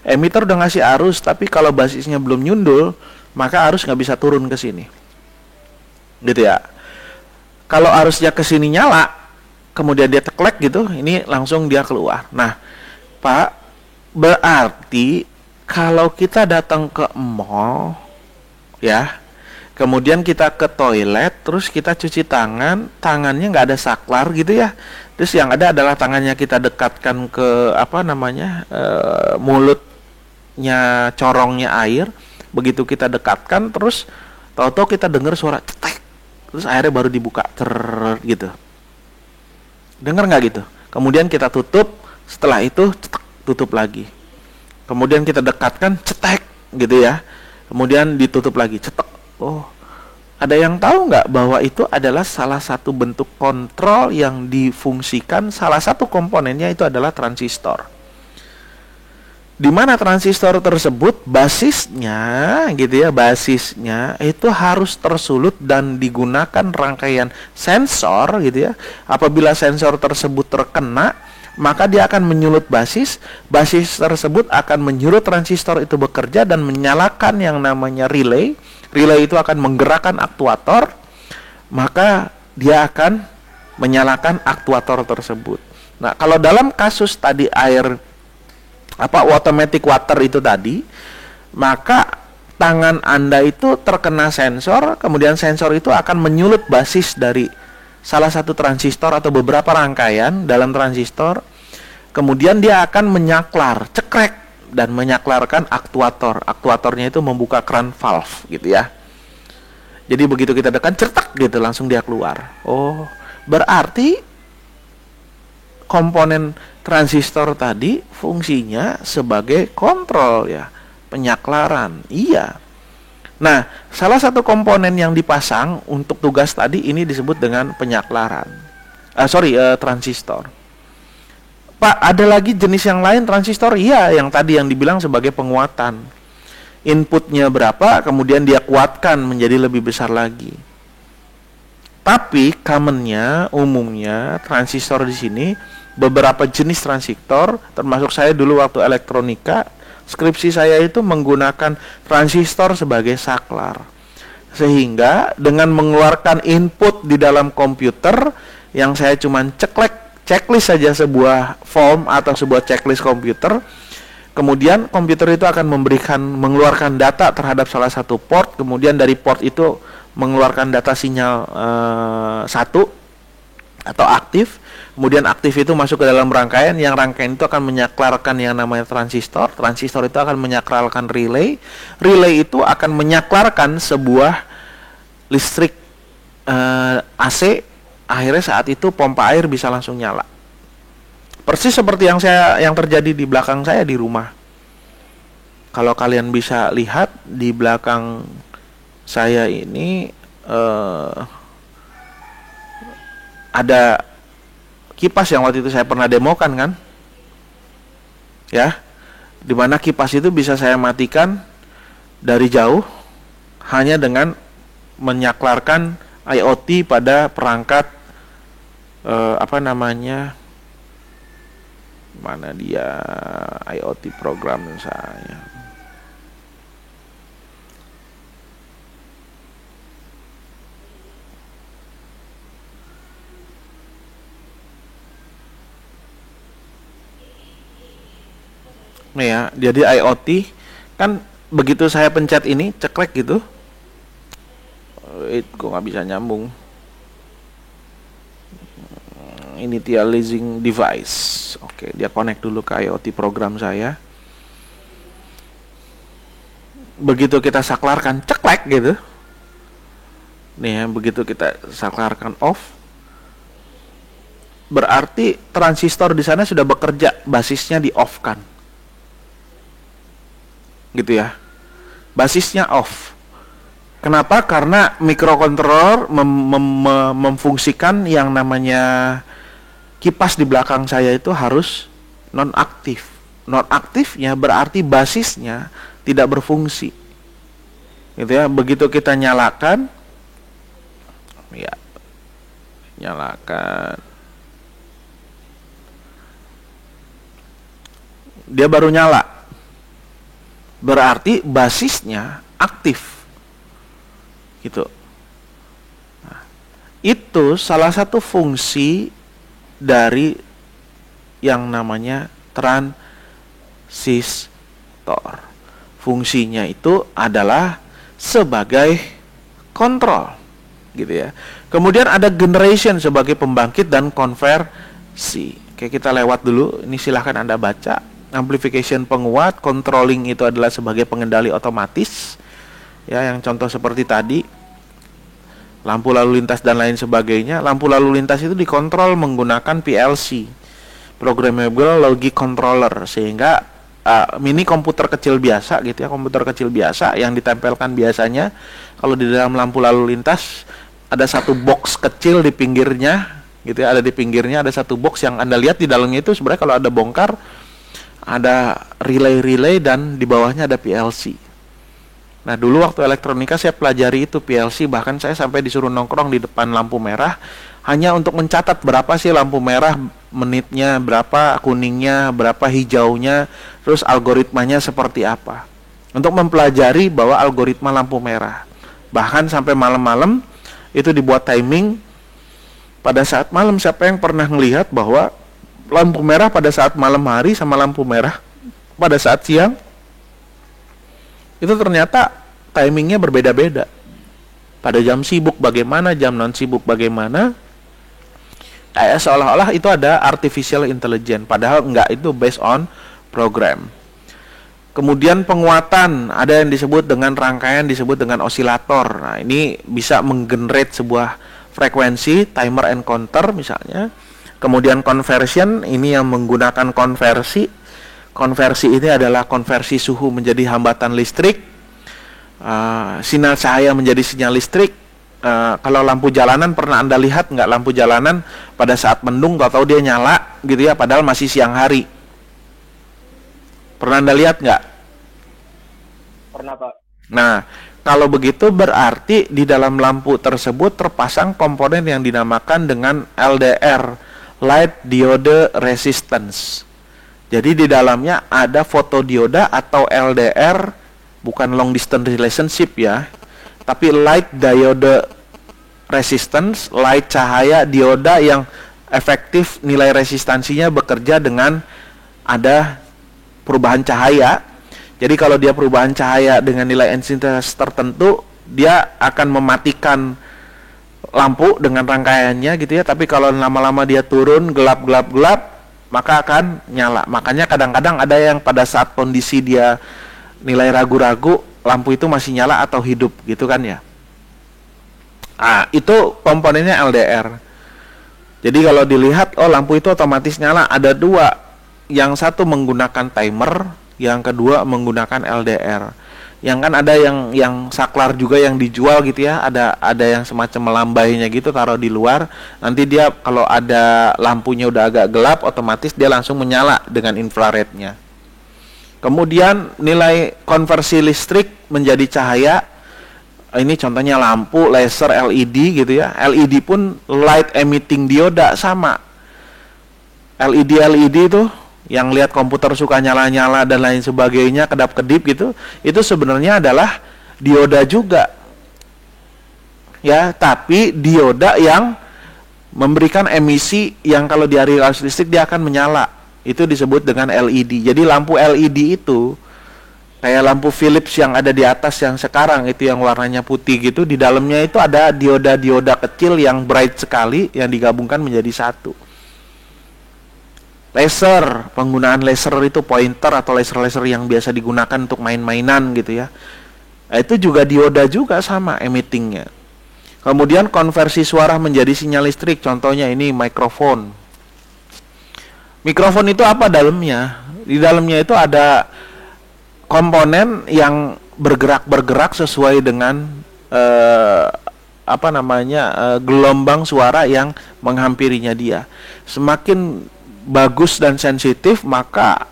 Emitter udah ngasih arus, tapi kalau basisnya belum nyundul, maka arus nggak bisa turun ke sini. Gitu ya. Kalau arusnya ke sini nyala, kemudian dia teklek gitu, ini langsung dia keluar. Nah, Pak, berarti kalau kita datang ke mall, ya, kemudian kita ke toilet, terus kita cuci tangan, tangannya nggak ada saklar gitu ya, terus yang ada adalah tangannya kita dekatkan ke mulutnya, corongnya air, begitu kita dekatkan, terus tahu-tahu kita dengar suara cetek, terus airnya baru dibuka, gitu, dengar nggak gitu? Kemudian kita tutup, setelah itu cetek, tutup lagi, kemudian kita dekatkan, cetek, gitu ya. Kemudian ditutup lagi, cetek. Oh, ada yang tahu nggak bahwa itu adalah salah satu bentuk kontrol yang difungsikan, salah satu komponennya itu adalah transistor. Di mana transistor tersebut basisnya, gitu ya, basisnya itu harus tersulut dan digunakan rangkaian sensor, gitu ya. Apabila sensor tersebut terkena, maka dia akan menyulut basis tersebut akan menyuruh transistor itu bekerja dan menyalakan yang namanya relay itu akan menggerakkan aktuator, maka dia akan menyalakan aktuator tersebut. Nah, kalau dalam kasus tadi air automatic water itu tadi, maka tangan Anda itu terkena sensor, kemudian sensor itu akan menyulut basis dari salah satu transistor atau beberapa rangkaian dalam transistor, kemudian dia akan menyaklar, cekrek, dan menyaklarkan aktuator. Aktuatornya itu membuka keran valve gitu ya. Jadi begitu kita tekan cetak gitu langsung dia keluar. Oh, berarti komponen transistor tadi fungsinya sebagai kontrol ya, penyaklaran. Iya. Nah, salah satu komponen yang dipasang untuk tugas tadi ini disebut dengan penyaklaran. Transistor. Pak, ada lagi jenis yang lain transistor? Iya, yang tadi yang dibilang sebagai penguatan. inputnya berapa, kemudian dia kuatkan menjadi lebih besar lagi. Tapi commonnya, umumnya transistor di sini beberapa jenis transistor, termasuk saya dulu waktu elektronika, skripsi saya itu menggunakan transistor sebagai saklar. Sehingga dengan mengeluarkan input di dalam komputer yang saya cuman checklist saja sebuah form atau sebuah checklist komputer, kemudian komputer itu akan mengeluarkan data terhadap salah satu port, kemudian dari port itu mengeluarkan data sinyal 1 atau aktif, kemudian aktif itu masuk ke dalam rangkaian, yang rangkaian itu akan menyaklarkan yang namanya transistor itu akan menyaklarkan relay itu akan menyaklarkan sebuah listrik AC, akhirnya saat itu pompa air bisa langsung nyala. Persis seperti yang terjadi di belakang saya di rumah. Kalau kalian bisa lihat di belakang saya ini ada kipas yang waktu itu saya pernah demokan kan, ya, dimana kipas itu bisa saya matikan dari jauh hanya dengan menyaklarkan IoT pada perangkat mana dia IoT program saya. Nih ya, jadi IoT kan begitu saya pencet ini ceklek gitu, kok nggak bisa nyambung. Initializing device, oke, dia connect dulu ke IoT program saya. Begitu kita saklarkan ceklek gitu, nih ya, begitu kita saklarkan off, berarti transistor di sana sudah bekerja, basisnya di off kan, gitu ya, basisnya off. Kenapa? Karena microcontroller memfungsikan yang namanya kipas di belakang saya itu harus non-aktif. Non-aktifnya berarti basisnya tidak berfungsi, gitu ya. Begitu kita nyalakan, ya, nyalakan, dia baru nyala, berarti basisnya aktif, gitu. Nah, itu salah satu fungsi dari yang namanya transistor. Fungsinya itu adalah sebagai kontrol, gitu ya. Kemudian ada generation sebagai pembangkit dan konversi. Oke, kita lewat dulu. Ini silahkan Anda baca. Amplification penguat, controlling itu adalah sebagai pengendali otomatis. Ya, yang contoh seperti tadi, lampu lalu lintas dan lain sebagainya. Lampu lalu lintas itu dikontrol menggunakan PLC, Programmable Logic Controller, sehingga mini komputer kecil biasa gitu ya, komputer kecil biasa yang ditempelkan biasanya kalau di dalam lampu lalu lintas ada satu box kecil di pinggirnya gitu ya, ada di pinggirnya ada satu box yang Anda lihat di dalamnya itu sebenarnya kalau ada bongkar ada relay dan di bawahnya ada PLC. Nah, dulu waktu elektronika saya pelajari itu PLC, bahkan saya sampai disuruh nongkrong di depan lampu merah hanya untuk mencatat berapa sih lampu merah menitnya, berapa kuningnya, berapa hijaunya, terus algoritmanya seperti apa. Untuk mempelajari bahwa algoritma lampu merah. Bahkan sampai malam-malam itu dibuat timing pada saat malam. Siapa yang pernah melihat bahwa lampu merah pada saat malam hari sama lampu merah pada saat siang itu ternyata timingnya berbeda-beda. Pada jam sibuk bagaimana, jam non sibuk bagaimana, kayak seolah-olah itu ada artificial intelligence, padahal enggak, itu based on program. Kemudian penguatan, ada yang disebut dengan rangkaian, disebut dengan osilator. Nah, ini bisa menggenerate sebuah frekuensi, timer and counter misalnya. Kemudian conversion, ini yang menggunakan konversi. Konversi ini adalah konversi suhu menjadi hambatan listrik, sinyal cahaya menjadi sinyal listrik. Kalau lampu jalanan, pernah Anda lihat nggak lampu jalanan pada saat mendung tahu dia nyala gitu ya, padahal masih siang hari. Pernah Anda lihat nggak? Pernah, Pak. Nah, kalau begitu berarti di dalam lampu tersebut terpasang komponen yang dinamakan dengan LDR, Light Diode Resistance. Jadi di dalamnya ada fotodioda atau LDR, bukan long distance relationship ya, tapi Light Diode Resistance, light cahaya dioda yang efektif nilai resistansinya bekerja dengan ada perubahan cahaya. Jadi kalau dia perubahan cahaya dengan nilai intensitas tertentu, dia akan mematikan lampu dengan rangkaiannya gitu ya. Tapi kalau lama-lama dia turun gelap, maka akan nyala. Makanya kadang-kadang ada yang pada saat kondisi dia nilai ragu-ragu, lampu itu masih nyala atau hidup gitu kan ya. Nah, itu komponennya LDR. Jadi kalau dilihat, oh lampu itu otomatis nyala, ada dua. Yang satu menggunakan timer, yang kedua menggunakan LDR. Yang kan ada yang saklar juga yang dijual gitu ya, ada yang semacam melambainya gitu, taruh di luar. Nanti dia kalau ada lampunya udah agak gelap, otomatis dia langsung menyala dengan infrarednya. Kemudian nilai konversi listrik menjadi cahaya. Ini contohnya lampu laser LED gitu ya. LED pun light emitting dioda sama. LED itu yang lihat komputer suka nyala-nyala dan lain sebagainya, kedap-kedip gitu, itu sebenarnya adalah dioda juga. Ya, tapi dioda yang memberikan emisi yang kalau di arus listrik dia akan menyala. Itu disebut dengan LED. Jadi lampu LED itu kayak lampu Philips yang ada di atas yang sekarang itu yang warnanya putih gitu, di dalamnya itu ada dioda-dioda kecil yang bright sekali yang digabungkan menjadi satu. Laser, penggunaan laser itu pointer atau laser-laser yang biasa digunakan untuk main-mainan gitu ya. Nah, itu juga dioda juga sama emittingnya. Kemudian konversi suara menjadi sinyal listrik, contohnya ini mikrofon. Mikrofon itu apa dalamnya? Di dalamnya itu ada komponen yang bergerak sesuai dengan gelombang suara yang menghampirinya dia. Semakin bagus dan sensitif, maka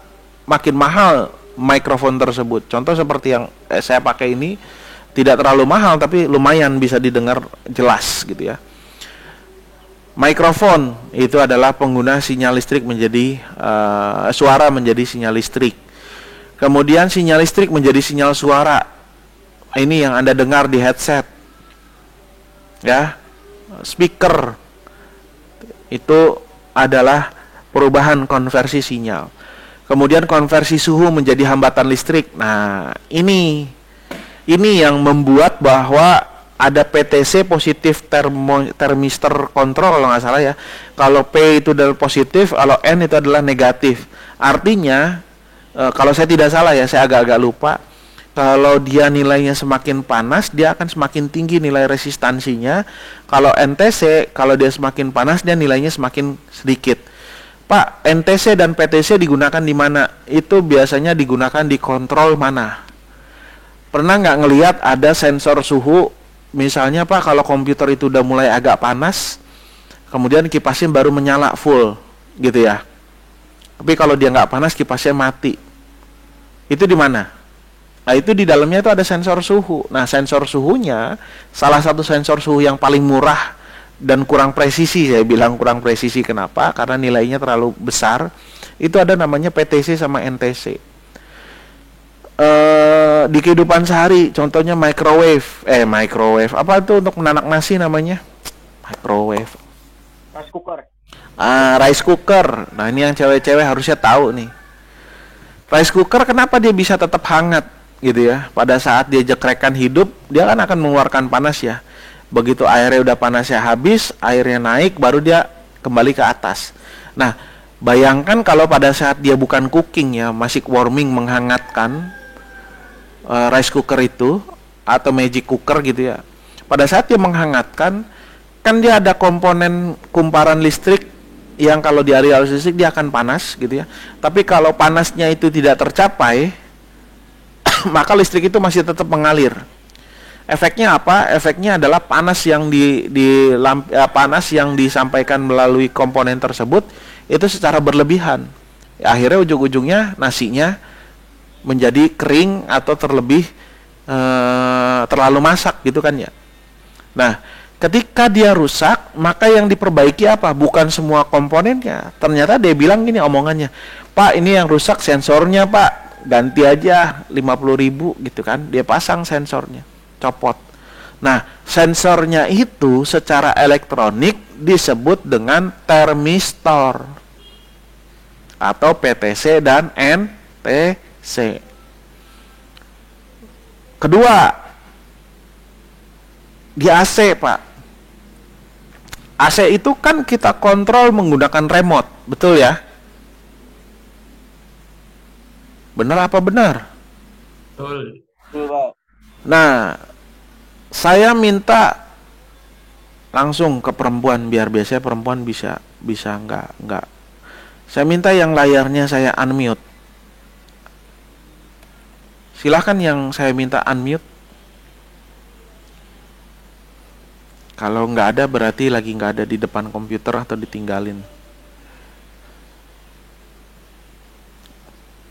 makin mahal mikrofon tersebut. Contoh seperti yang saya pakai ini, tidak terlalu mahal tapi lumayan bisa didengar jelas gitu ya. Mikrofon itu adalah pengguna sinyal listrik menjadi suara menjadi sinyal listrik. Kemudian sinyal listrik menjadi sinyal suara. Ini yang Anda dengar di headset. Ya. Speaker. Itu adalah perubahan konversi sinyal. Kemudian konversi suhu menjadi hambatan listrik. Nah, ini yang membuat bahwa ada PTC, positif thermistor control kalau nggak salah ya. Kalau P itu adalah positif, kalau N itu adalah negatif. Artinya kalau saya tidak salah ya, saya agak-agak lupa. Kalau dia nilainya semakin panas, dia akan semakin tinggi nilai resistansinya. Kalau NTC, kalau dia semakin panas, dia nilainya semakin sedikit. Pak, NTC dan PTC digunakan di mana? Itu biasanya digunakan di kontrol mana? Pernah nggak ngelihat ada sensor suhu? Misalnya Pak, kalau komputer itu udah mulai agak panas, kemudian kipasnya baru menyala full, gitu ya. Tapi kalau dia nggak panas, kipasnya mati. Itu di mana? Nah, itu di dalamnya itu ada sensor suhu. Nah, sensor suhunya, salah satu sensor suhu yang paling murah dan kurang presisi, saya bilang kurang presisi kenapa? Karena nilainya terlalu besar. Itu ada namanya PTC sama NTC. Di kehidupan sehari, contohnya microwave, apa itu untuk menanak nasi namanya? Microwave. Rice cooker. Rice cooker. Nah, ini yang cewek-cewek harusnya tahu nih. Rice cooker kenapa dia bisa tetap hangat gitu ya? Pada saat dia jekrekan hidup, dia kan akan mengeluarkan panas ya. Begitu airnya udah panasnya habis, airnya naik, baru dia kembali ke atas. Nah, bayangkan kalau pada saat dia bukan cooking ya, masih warming, menghangatkan rice cooker itu atau magic cooker gitu ya. Pada saat dia menghangatkan, kan dia ada komponen kumparan listrik yang kalau di arus listrik dia akan panas gitu ya. Tapi kalau panasnya itu tidak tercapai, maka listrik itu masih tetap mengalir. Efeknya apa? Efeknya adalah panas yang panas yang disampaikan melalui komponen tersebut itu secara berlebihan. Akhirnya ujung-ujungnya nasinya menjadi kering atau terlebih terlalu masak gitu kan ya. Nah, ketika dia rusak, maka yang diperbaiki apa? Bukan semua komponennya. Ternyata dia bilang gini omongannya, Pak, ini yang rusak sensornya, Pak, ganti aja 50.000 gitu kan. Dia pasang sensornya, copot. Nah, sensornya itu secara elektronik disebut dengan termistor atau PTC dan NTC. Kedua, di AC, Pak. AC itu kan kita kontrol menggunakan remote, betul ya? Benar apa benar? Betul. Nah, saya minta langsung ke perempuan, biar biasanya perempuan bisa enggak. Saya minta yang layarnya saya unmute. Silahkan yang saya minta unmute. Kalau nggak ada berarti lagi nggak ada di depan komputer atau ditinggalin.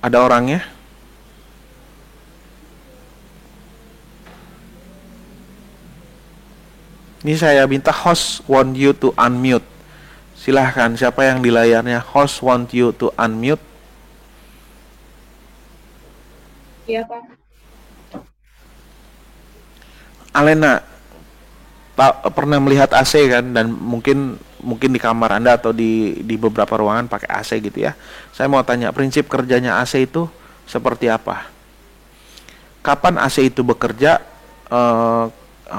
Ada orangnya? Ini saya minta host want you to unmute. Silahkan, siapa yang di layarnya host want you to unmute? Iya, Pak. Alena, pernah melihat AC kan, dan mungkin di kamar Anda atau di beberapa ruangan pakai AC gitu ya. Saya mau tanya, prinsip kerjanya AC itu seperti apa? Kapan AC itu bekerja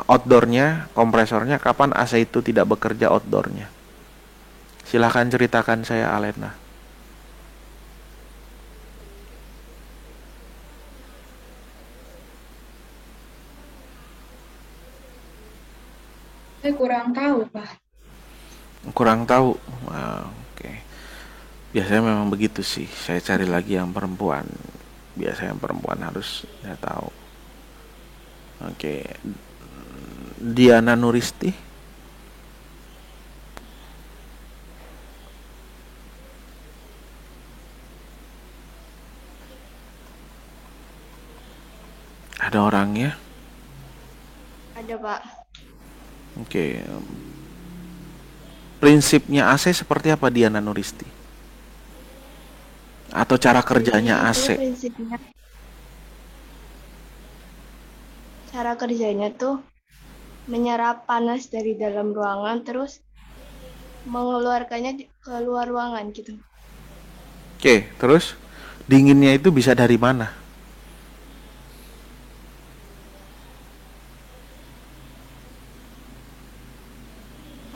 outdoornya, kompresornya, kapan AC itu tidak bekerja outdoornya? Silahkan ceritakan saya, Alena. Saya kurang tahu, Pak. Kurang tahu. Oke. Biasanya memang begitu sih. Saya cari lagi yang perempuan. Biasanya yang perempuan harus saya tahu. Oke. Diana Nuristi. Ada orangnya? Ada, Pak. Oke. Prinsipnya AC seperti apa, Diana Nuristi? Atau cara kerjanya AC? Cara kerjanya tuh menyerap panas dari dalam ruangan terus mengeluarkannya keluar ruangan gitu. Oke, terus dinginnya itu bisa dari mana?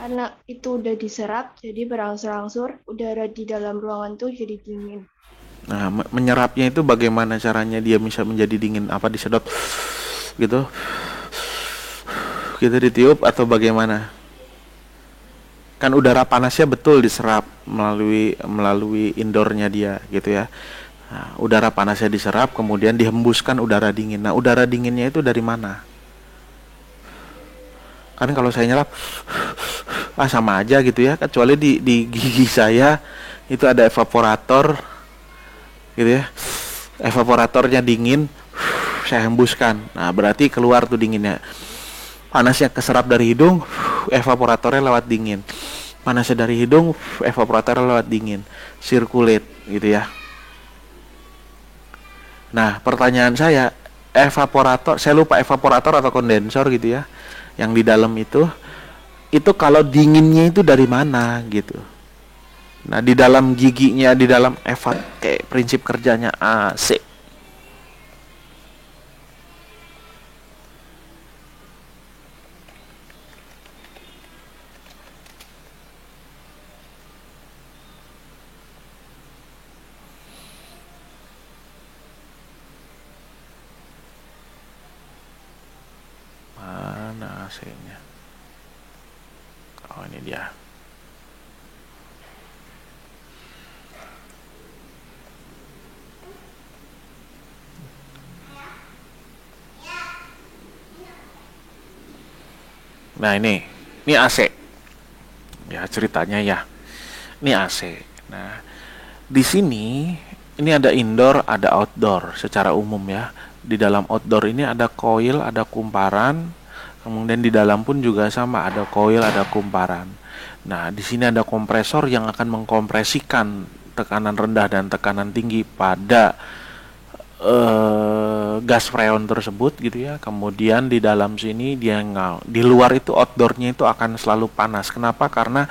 Karena itu udah diserap, jadi berangsur-angsur udara di dalam ruangan tuh jadi dingin. Nah, menyerapnya itu bagaimana caranya dia bisa menjadi dingin? Apa disedot gitu? Gitu ditiup atau bagaimana? Kan udara panasnya betul diserap melalui indoornya dia gitu ya. Nah, udara panasnya diserap kemudian dihembuskan udara dingin. Nah, udara dinginnya itu dari mana? Kan kalau saya nyelap sama aja gitu ya, kecuali di gigi saya itu ada evaporator gitu ya. Evaporatornya dingin, saya hembuskan. Nah, berarti keluar tuh dinginnya. Panasnya keserap dari hidung, evaporatornya lewat dingin. Panasnya dari hidung, evaporatornya lewat dingin. Circulate gitu ya. Nah, pertanyaan saya, evaporator, saya lupa evaporator atau kondensor gitu ya, yang di dalam itu kalau dinginnya itu dari mana gitu. Nah, di dalam giginya, di dalam kayak prinsip kerjanya AC. Mana AC-nya? Oh, ini dia. Nah, ini AC. Ya, ceritanya ya. Ini AC. Nah, di sini ini ada indoor, ada outdoor secara umum ya. Di dalam outdoor ini ada coil, ada kumparan. Kemudian di dalam pun juga sama, ada coil, ada kumparan. Nah, di sini ada kompresor yang akan mengkompresikan tekanan rendah dan tekanan tinggi pada gas freon tersebut gitu ya. Kemudian di dalam sini di luar itu outdoornya itu akan selalu panas. Kenapa? Karena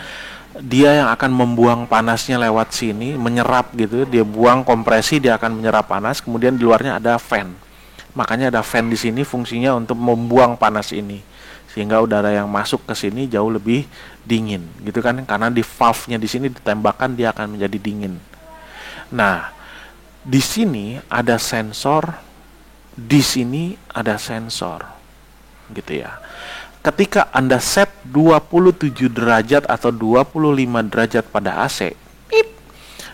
dia yang akan membuang panasnya lewat sini, menyerap gitu. Dia buang kompresi, dia akan menyerap panas. Kemudian di luarnya ada fan. Makanya ada fan di sini fungsinya untuk membuang panas ini, sehingga udara yang masuk ke sini jauh lebih dingin, gitu kan? Karena di valve-nya di sini ditembakkan, dia akan menjadi dingin. Nah, di sini ada sensor, di sini ada sensor, gitu ya. Ketika Anda set 27 derajat atau 25 derajat pada AC,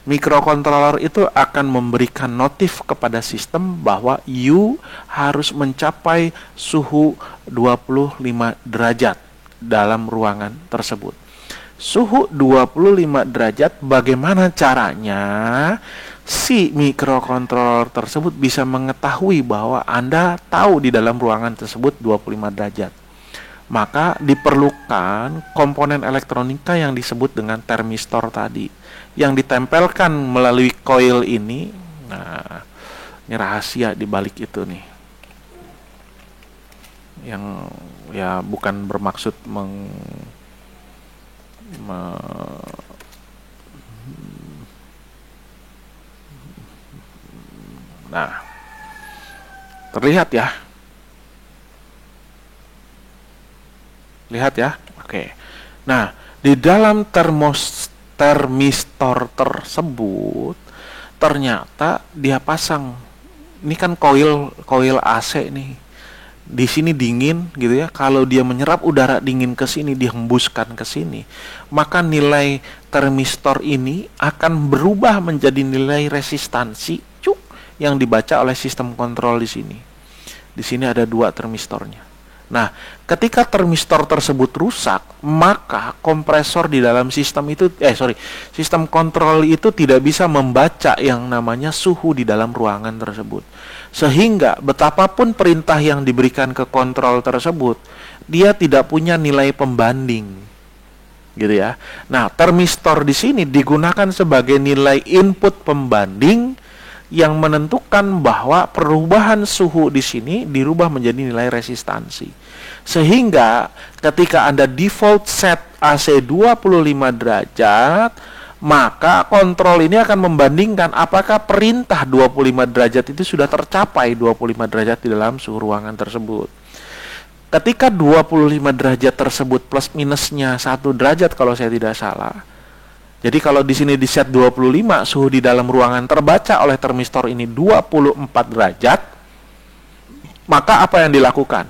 mikrokontroler itu akan memberikan notif kepada sistem bahwa you harus mencapai suhu 25 derajat dalam ruangan tersebut. Suhu 25 derajat, bagaimana caranya si mikrokontroler tersebut bisa mengetahui bahwa Anda tahu di dalam ruangan tersebut 25 derajat? Maka diperlukan komponen elektronika yang disebut dengan termistor tadi, yang ditempelkan melalui coil ini. Nah, ini rahasia di balik itu nih, yang ya bukan bermaksud nah, terlihat ya, lihat ya, oke. Nah, di dalam termistor tersebut ternyata dia pasang, ini kan coil AC nih, di sini dingin gitu ya. Kalau dia menyerap udara dingin ke sini, dihembuskan ke sini, maka nilai termistor ini akan berubah menjadi nilai resistansi yang dibaca oleh sistem kontrol di sini. Di sini ada 2 termistornya. Nah, ketika termistor tersebut rusak, maka kompresor di dalam sistem sistem kontrol itu tidak bisa membaca yang namanya suhu di dalam ruangan tersebut. Sehingga betapapun perintah yang diberikan ke kontrol tersebut, dia tidak punya nilai pembanding. Gitu ya. Nah, termistor di sini digunakan sebagai nilai input pembanding yang menentukan bahwa perubahan suhu di sini dirubah menjadi nilai resistansi. Sehingga ketika Anda default set AC 25 derajat, maka kontrol ini akan membandingkan apakah perintah 25 derajat itu sudah tercapai 25 derajat di dalam suhu ruangan tersebut. Ketika 25 derajat tersebut plus minusnya 1 derajat kalau saya tidak salah. Jadi kalau di sini di set 25, suhu di dalam ruangan terbaca oleh termistor ini 24 derajat, maka apa yang dilakukan?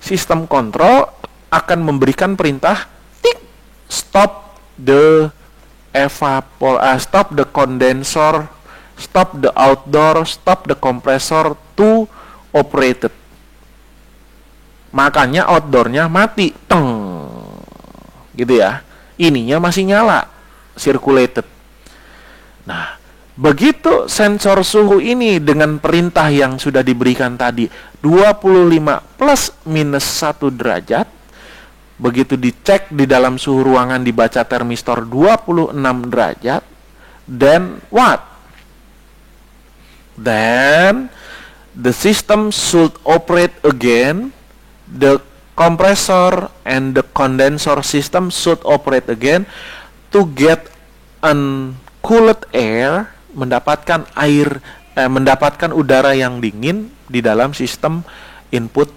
Sistem kontrol akan memberikan perintah stop the condenser, stop the outdoor, stop the compressor to operated. Makanya outdoornya mati, gitu ya. Ininya masih nyala, circulated. Nah, begitu sensor suhu ini dengan perintah yang sudah diberikan tadi 25 plus minus 1 derajat, begitu dicek di dalam suhu ruangan dibaca termistor 26 derajat, then what? Then the system should operate again, the compressor and the condenser system should operate again to get cooled air, mendapatkan mendapatkan udara yang dingin di dalam sistem input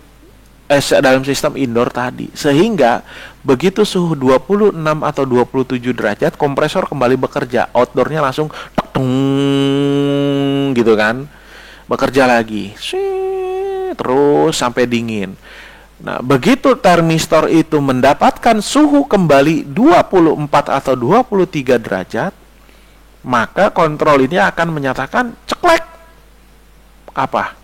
dalam sistem indoor tadi. Sehingga begitu suhu 26 atau 27 derajat, kompresor kembali bekerja, outdoornya langsung gitu kan, bekerja lagi terus sampai dingin. Nah, begitu termistor itu mendapatkan suhu kembali 24 atau 23 derajat, maka kontrol ini akan menyatakan ceklek. Apa?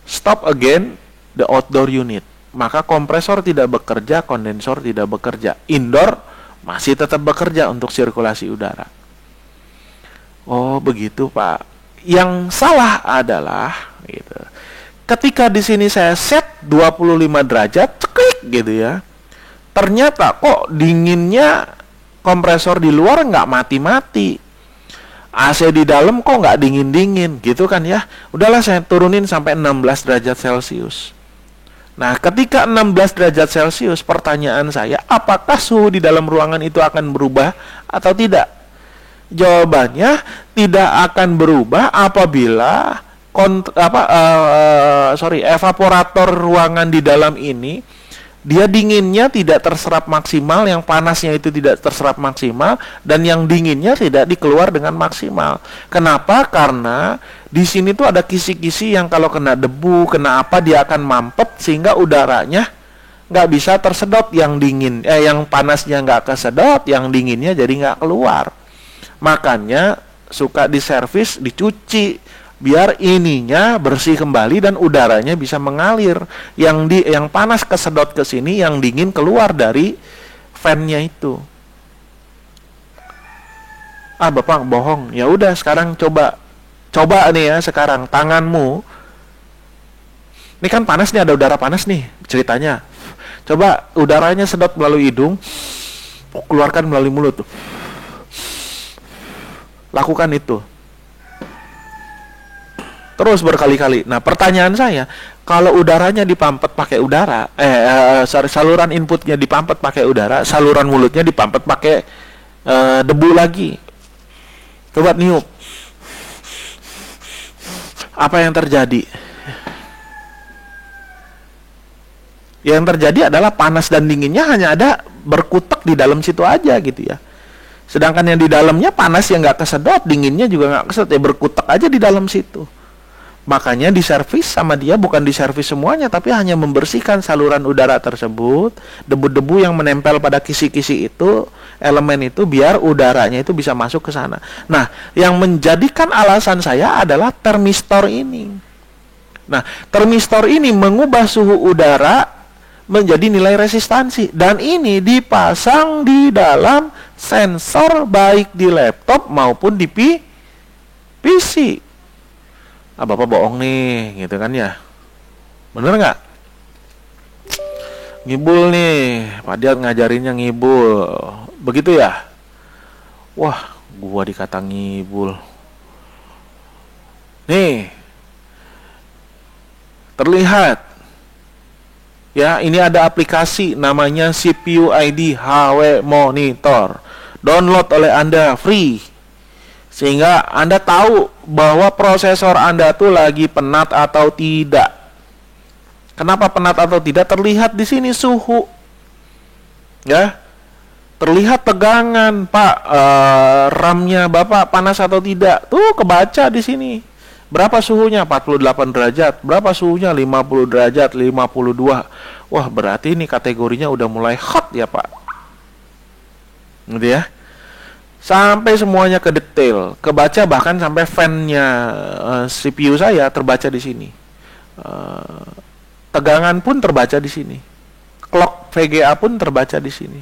Stop again the outdoor unit. Maka kompresor tidak bekerja, kondensor tidak bekerja. Indoor masih tetap bekerja untuk sirkulasi udara. Oh, begitu, Pak. Yang salah adalah gitu. Ketika di sini saya set 25 derajat, ceklik gitu ya. Ternyata kok dinginnya kompresor di luar nggak mati-mati. AC di dalam kok nggak dingin-dingin gitu kan ya. Udahlah saya turunin sampai 16 derajat Celcius. Nah, ketika 16 derajat Celcius, pertanyaan saya, apakah suhu di dalam ruangan itu akan berubah atau tidak? Jawabannya tidak akan berubah apabila evaporator ruangan di dalam ini dia dinginnya tidak terserap maksimal, yang panasnya itu tidak terserap maksimal, dan yang dinginnya tidak dikeluar dengan maksimal. Kenapa? Karena di sini tuh ada kisi-kisi yang kalau kena debu, kena apa, dia akan mampet sehingga udaranya nggak bisa tersedot, yang panasnya nggak kesedot, yang dinginnya jadi nggak keluar. Makanya suka diservis, dicuci, biar ininya bersih kembali dan udaranya bisa mengalir. Yang panas kesedot ke sini, yang dingin keluar dari fan-nya itu. Ah, Bapak bohong. Ya udah, sekarang coba nih ya, sekarang tanganmu. Ini kan panas nih, ada udara panas nih ceritanya. Coba udaranya sedot melalui hidung, keluarkan melalui mulut. Lakukan itu. Terus berkali-kali. Nah, pertanyaan saya, kalau udaranya dipampet pakai udara, saluran inputnya dipampet pakai udara, saluran mulutnya dipampet pakai debu lagi. Coba niup. Apa yang terjadi? Yang terjadi adalah panas dan dinginnya hanya ada berkutek di dalam situ aja gitu ya. Sedangkan yang di dalamnya panas yang nggak kesedot, dinginnya juga nggak kesedot, ya berkutek aja di dalam situ. Makanya diservis sama dia bukan diservis semuanya, tapi hanya membersihkan saluran udara tersebut, debu-debu yang menempel pada kisi-kisi itu, elemen itu, biar udaranya itu bisa masuk ke sana. Nah, yang menjadikan alasan saya adalah termistor ini. Nah, termistor ini mengubah suhu udara menjadi nilai resistansi, dan ini dipasang di dalam sensor baik di laptop maupun di PC. Ah, Bapak bohong nih, gitu kan ya? Bener nggak? Ngibul nih, Pak Diat ngajarinnya ngibul, begitu ya? Wah, gua dikata ngibul. Nih, terlihat. Ya, ini ada aplikasi namanya CPU ID HW Monitor. Download oleh Anda free. Sehingga Anda tahu bahwa prosesor Anda tuh lagi penat atau tidak. Kenapa penat atau tidak? Terlihat di sini suhu. Ya. Terlihat tegangan, Pak. RAM-nya Bapak panas atau tidak? Tuh kebaca di sini. Berapa suhunya? 48 derajat. Berapa suhunya? 50 derajat, 52. Wah, berarti ini kategorinya udah mulai hot ya, Pak. Gitu ya. Sampai semuanya ke detail, kebaca bahkan sampai fan-nya CPU saya terbaca di sini. Tegangan pun terbaca di sini. Clock VGA pun terbaca di sini.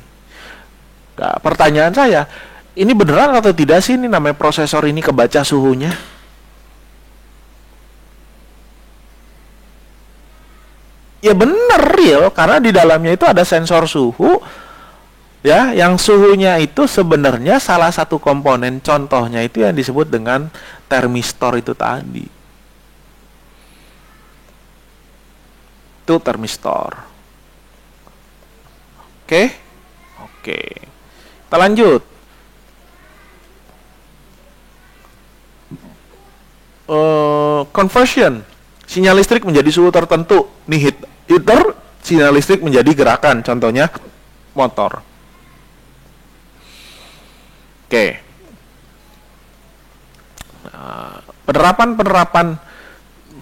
Nah, pertanyaan saya, ini beneran atau tidak sih ini namanya prosesor ini kebaca suhunya? Ya bener real, karena di dalamnya itu ada sensor suhu. Ya, yang suhunya itu sebenarnya salah satu komponen, contohnya itu yang disebut dengan termistor itu tadi. Itu termistor. Oke? Oke. Kita lanjut. Conversion. Sinyal listrik menjadi suhu tertentu. Nih heater, sinyal listrik menjadi gerakan, contohnya motor. Oke. Penerapan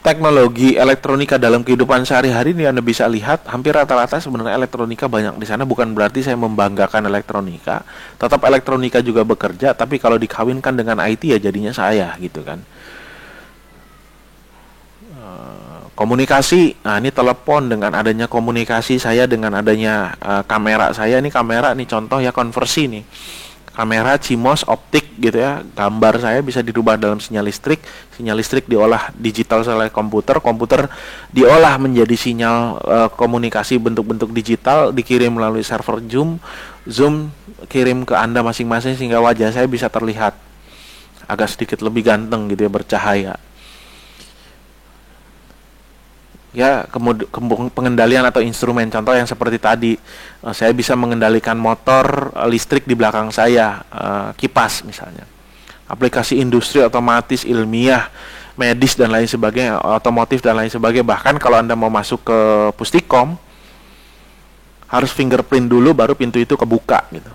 teknologi elektronika dalam kehidupan sehari-hari ini Anda bisa lihat hampir rata-rata sebenarnya elektronika banyak di sana. Bukan berarti saya membanggakan elektronika. Tetap elektronika juga bekerja, tapi kalau dikawinkan dengan IT ya jadinya saya gitu kan. Komunikasi, nah ini telepon, dengan adanya komunikasi saya dengan adanya kamera saya, ini kamera nih contoh ya, konversi nih. kamera, CMOS, optik gitu ya. Gambar saya bisa dirubah dalam sinyal listrik diolah digital oleh komputer, komputer diolah menjadi sinyal komunikasi bentuk-bentuk digital, dikirim melalui server Zoom kirim ke Anda masing-masing sehingga wajah saya bisa terlihat agak sedikit lebih ganteng gitu ya, bercahaya. Ya, kemudian pengendalian atau instrumen, contoh yang seperti tadi, saya bisa mengendalikan motor listrik di belakang saya, kipas misalnya. Aplikasi industri otomatis, ilmiah, medis dan lain sebagainya, otomotif dan lain sebagainya. Bahkan kalau Anda mau masuk ke Pustikom, harus fingerprint dulu baru pintu itu kebuka gitu.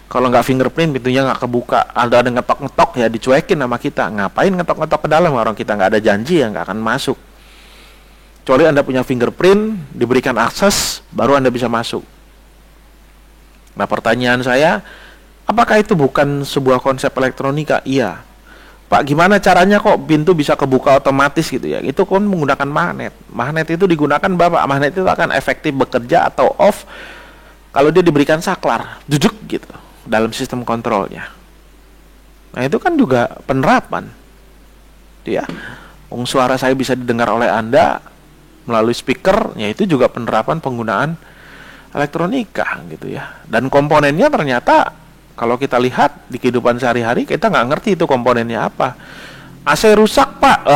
Kalau nggak fingerprint, pintunya nggak kebuka. Ada ngetok-ngetok ya dicuekin sama kita. Ngapain ngetok-ngetok ke dalam, orang kita nggak ada janji ya nggak akan masuk. Kecuali Anda punya fingerprint, diberikan akses, baru Anda bisa masuk. Nah, pertanyaan saya, apakah itu bukan sebuah konsep elektronika? Iya. Pak, gimana caranya kok pintu bisa kebuka otomatis gitu ya? Itu kan menggunakan magnet. Magnet itu digunakan Bapak. Magnet itu akan efektif bekerja atau off kalau dia diberikan saklar, duduk gitu, dalam sistem kontrolnya. Nah, itu kan juga penerapan. Ya. Suara saya bisa didengar oleh Anda melalui speaker, ya itu juga penerapan penggunaan elektronika gitu ya. Dan komponennya ternyata kalau kita lihat di kehidupan sehari-hari kita nggak ngerti itu komponennya apa. AC rusak Pak,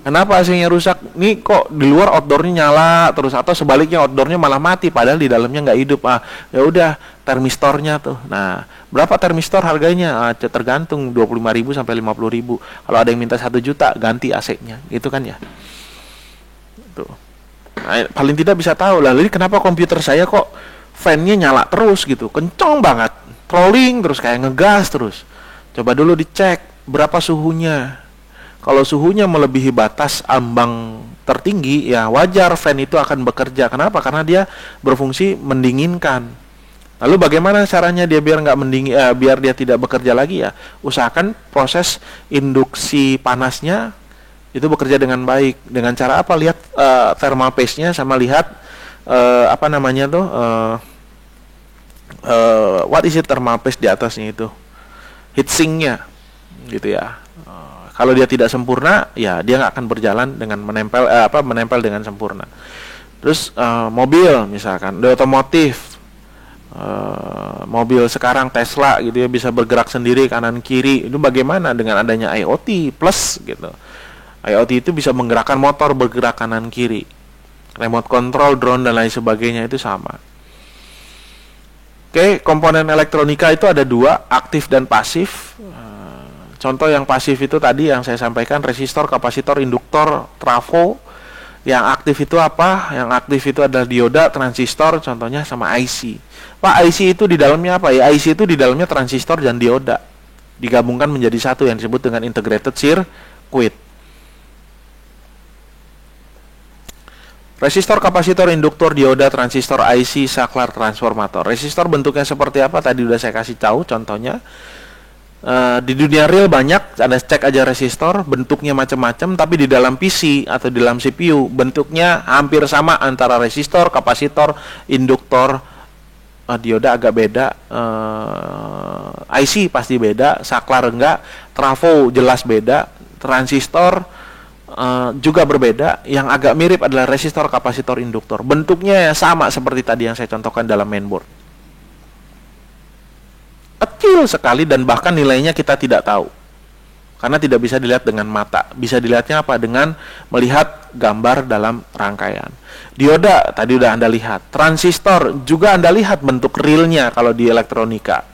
kenapa AC-nya rusak? Nih kok di luar outdoornya nyala terus, atau sebaliknya outdoornya malah mati padahal di dalamnya nggak hidup. Ya udah termistornya tuh. Nah, berapa termistor harganya? Tergantung 25.000 sampai 50.000. Kalau ada yang minta 1 juta ganti AC-nya, gitu kan ya. Nah, paling tidak bisa tahu lah, jadi kenapa komputer saya kok fan-nya nyala terus gitu, kenceng banget, trolling terus kayak ngegas terus. Coba dulu dicek berapa suhunya. Kalau suhunya melebihi batas ambang tertinggi, ya wajar fan itu akan bekerja. Kenapa? Karena dia berfungsi mendinginkan. Lalu bagaimana caranya dia biar nggak mendingin, biar dia tidak bekerja lagi ya? Usahakan proses induksi panasnya itu bekerja dengan baik. Dengan cara apa? Lihat thermal paste-nya sama lihat apa namanya tuh what is it thermal paste di atasnya itu, heatsink-nya gitu ya. Kalau dia tidak sempurna, ya dia nggak akan berjalan dengan menempel dengan sempurna. Terus mobil misalkan, di otomotif, mobil sekarang Tesla gitu ya bisa bergerak sendiri kanan kiri. Itu bagaimana dengan adanya IoT plus gitu? IoT itu bisa menggerakkan motor bergerak kanan kiri, remote control, drone dan lain sebagainya itu sama. Oke, komponen elektronika itu ada 2, aktif dan pasif. Contoh yang pasif itu tadi yang saya sampaikan, resistor, kapasitor, induktor, trafo. Yang aktif itu apa? Yang aktif itu adalah dioda, transistor, contohnya sama IC. Pak, IC itu di dalamnya apa ya? IC itu di dalamnya transistor dan dioda digabungkan menjadi satu yang disebut dengan integrated circuit. Resistor, kapasitor, induktor, dioda, transistor, IC, saklar, transformator. Resistor bentuknya seperti apa? Tadi udah saya kasih tahu contohnya. Di dunia real banyak, ada cek aja resistor, bentuknya macam-macam, tapi di dalam PC atau di dalam CPU bentuknya hampir sama antara resistor, kapasitor, induktor, dioda agak beda, IC pasti beda, saklar enggak, trafo jelas beda, transistor juga berbeda. Yang agak mirip adalah resistor, kapasitor, induktor. Bentuknya sama seperti tadi yang saya contohkan dalam mainboard. Kecil sekali dan bahkan nilainya kita tidak tahu. Karena tidak bisa dilihat dengan mata. Bisa dilihatnya apa? Dengan melihat gambar dalam rangkaian. Dioda tadi udah Anda lihat. Transistor juga Anda lihat bentuk realnya kalau di elektronika.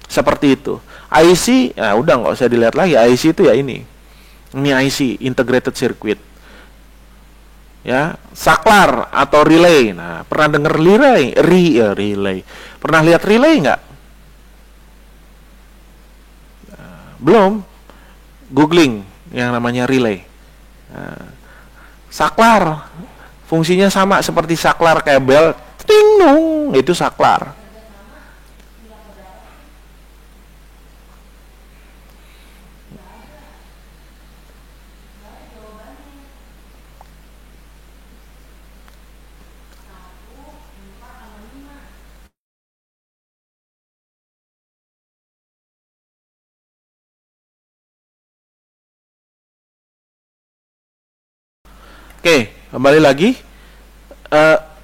Seperti itu. IC, ya udah nggak usah dilihat lagi. IC itu ya ini. Ini IC, integrated circuit. Ya, saklar atau relay. Nah, pernah dengar relay? Relay. Pernah lihat relay nggak? Belum. Googling yang namanya relay. Saklar fungsinya sama seperti saklar kabel, ting nung, itu saklar. Oke, kembali lagi.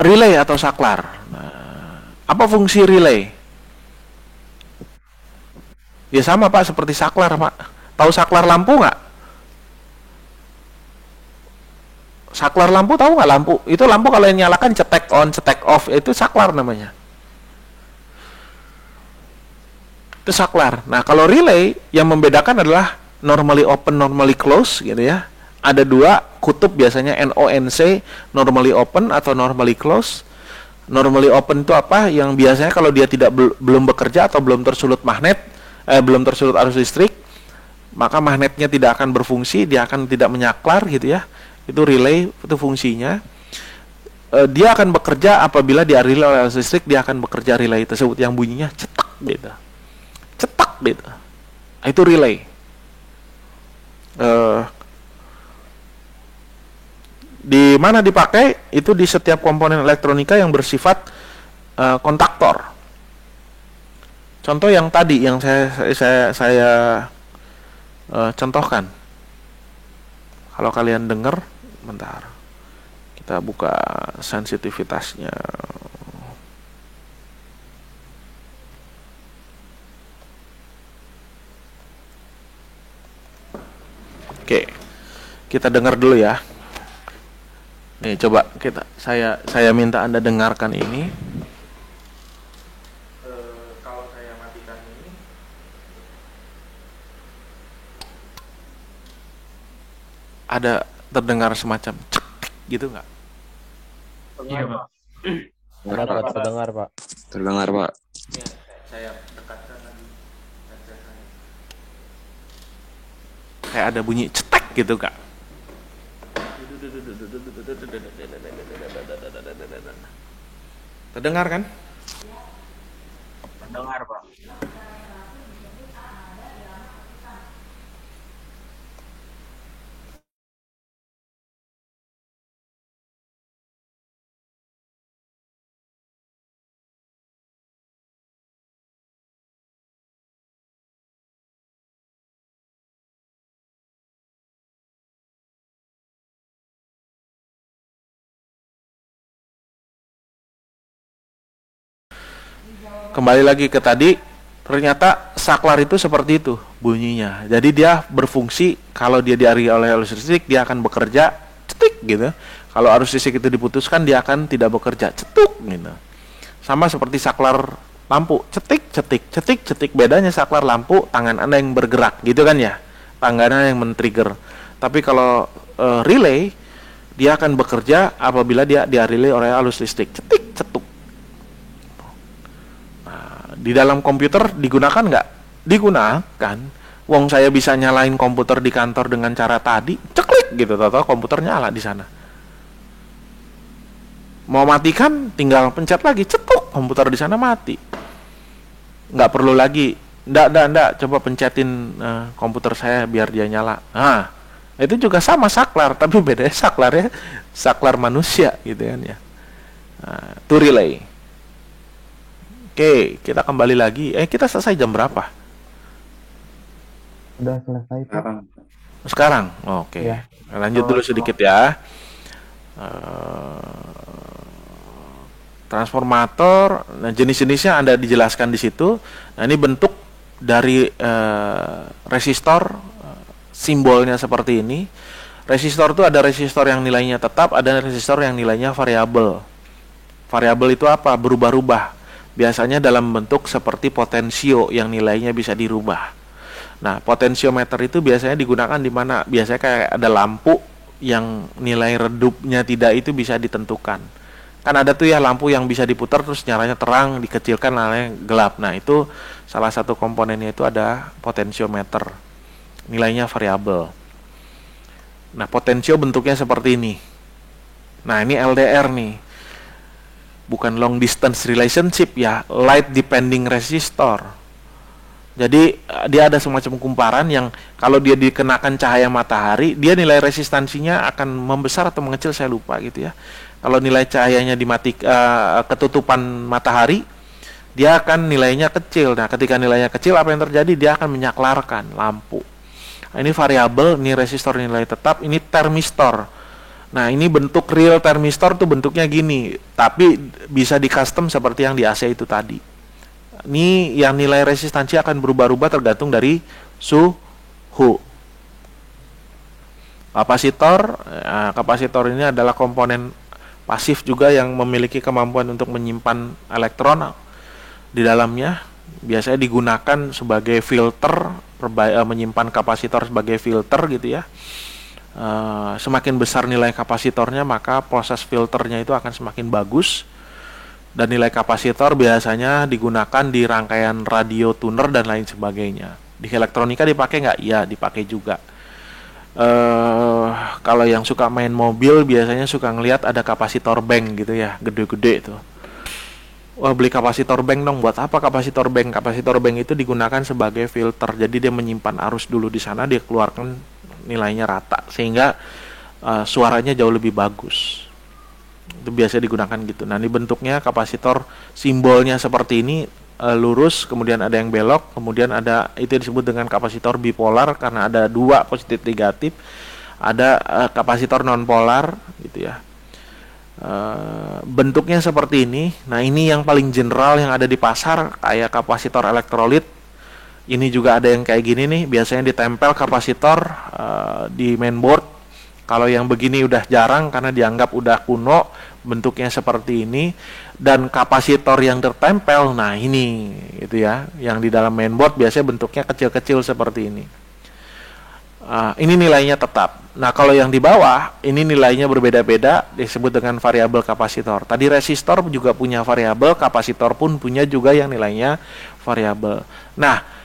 Relay atau saklar. Nah, apa fungsi relay? Ya sama Pak, seperti saklar Pak. Tahu saklar lampu nggak? Saklar lampu tahu nggak lampu? Itu lampu kalau yang nyalakan cetek on, cetek off, itu saklar namanya. Itu saklar. Nah, kalau relay yang membedakan adalah normally open, normally close gitu ya. Ada dua kutub biasanya NONC, normally open atau normally close. Normally open itu apa? Yang biasanya kalau dia belum bekerja atau belum tersulut belum tersulut arus listrik, maka magnetnya tidak akan berfungsi, dia akan tidak menyaklar gitu ya. Itu relay, itu fungsinya. Dia akan bekerja apabila dialiri oleh arus listrik, dia akan bekerja relay tersebut yang bunyinya cetak gitu. Cetak gitu. Itu relay. Di mana dipakai? Itu di setiap komponen elektronika yang bersifat kontaktor. Contoh yang tadi yang saya contohkan. Kalau kalian dengar, bentar. Kita buka sensitivitasnya. Oke. Kita dengar dulu ya. Nih coba saya minta Anda dengarkan ini. Kalau saya matikan ini, ada terdengar semacam cek gitu nggak? Iya, Pak. Dengar Pak, terdengar Pak. Terdengar, Pak. Ya, saya dekatkan lagi. Kayak ada bunyi cetek gitu kak. Terdengar kan? Mendengar, Pak. Kembali lagi ke tadi, ternyata saklar itu seperti itu bunyinya. Jadi dia berfungsi kalau dia dialiri oleh arus listrik, dia akan bekerja cetik gitu. Kalau arus listrik itu diputuskan, dia akan tidak bekerja cetuk gitu. Sama seperti saklar lampu, cetik cetik cetik cetik. Bedanya saklar lampu tangan Anda yang bergerak gitu kan ya, tangan Anda yang men-trigger. Tapi kalau relay, dia akan bekerja apabila dia dialiri oleh arus listrik, cetik cetuk. Di dalam komputer digunakan nggak? Digunakan. Wong saya bisa nyalain komputer di kantor dengan cara tadi, ceklik gitu, tahu komputer nyala di sana. Mau matikan, tinggal pencet lagi, cetuk, komputer di sana mati. Nggak perlu lagi, ndak, coba pencetin komputer saya biar dia nyala. Nah, itu juga sama saklar, tapi bedanya saklarnya saklar manusia gitu kan ya. Nah, itu relay. Oke, kita kembali lagi. Kita selesai jam berapa? Udah selesai Pak. Sekarang? Oke. Ya. Lanjut dulu sedikit ya. Transformator, nah jenis-jenisnya Anda dijelaskan di situ. Nah, ini bentuk dari resistor, simbolnya seperti ini. Resistor itu ada resistor yang nilainya tetap, ada resistor yang nilainya variabel. Variabel itu apa? Berubah-ubah. Biasanya dalam bentuk seperti potensio yang nilainya bisa dirubah. Nah, potensiometer itu biasanya digunakan di mana? Biasanya kayak ada lampu yang nilai redupnya tidak itu bisa ditentukan. Kan ada tuh ya lampu yang bisa diputar terus nyalanya terang, dikecilkan nyalanya gelap. Nah, itu salah satu komponennya itu ada potensiometer. Nilainya variabel. Nah, potensio bentuknya seperti ini. Nah, ini LDR nih. Bukan long distance relationship ya, light depending resistor. Jadi dia ada semacam kumparan yang kalau dia dikenakan cahaya matahari, dia nilai resistansinya akan membesar atau mengecil, saya lupa gitu ya. Kalau nilai cahayanya ketutupan matahari, dia akan nilainya kecil. Nah, ketika nilainya kecil, apa yang terjadi? Dia akan menyaklarkan lampu. Nah, ini variabel, ini resistor nilai tetap, ini termistor. Nah, ini bentuk real thermistor tuh bentuknya gini, tapi bisa di custom seperti yang di AC itu tadi. Ini yang nilai resistansi akan berubah-ubah tergantung dari suhu. Kapasitor ini adalah komponen pasif juga yang memiliki kemampuan untuk menyimpan elektron di dalamnya. Biasanya digunakan sebagai filter, menyimpan kapasitor sebagai filter gitu ya. Semakin besar nilai kapasitornya, maka proses filternya itu akan semakin bagus. Dan nilai kapasitor biasanya digunakan di rangkaian radio tuner dan lain sebagainya. Di elektronika dipakai nggak? Iya, dipakai juga. Kalau yang suka main mobil biasanya suka ngelihat ada kapasitor bank gitu ya, gede-gede tuh. Wah, beli kapasitor bank dong. Buat apa kapasitor bank? Kapasitor bank itu digunakan sebagai filter. Jadi dia menyimpan arus dulu di sana, dia keluarkan nilainya rata sehingga suaranya jauh lebih bagus. Itu biasa digunakan gitu. Nah, ini bentuknya kapasitor, simbolnya seperti ini, lurus, kemudian ada yang belok, kemudian ada itu disebut dengan kapasitor bipolar karena ada dua positif negatif. Ada kapasitor nonpolar gitu ya. Bentuknya seperti ini. Nah, ini yang paling general yang ada di pasar, kayak kapasitor elektrolit. Ini juga ada yang kayak gini nih, biasanya ditempel kapasitor di mainboard. Kalau yang begini udah jarang karena dianggap udah kuno, bentuknya seperti ini. Dan kapasitor yang tertempel, nah ini gitu ya, yang di dalam mainboard biasanya bentuknya kecil-kecil seperti ini. Ini nilainya tetap. Nah, kalau yang di bawah, ini nilainya berbeda-beda, disebut dengan variabel kapasitor. Tadi resistor juga punya variabel, kapasitor pun punya juga yang nilainya variabel. Nah,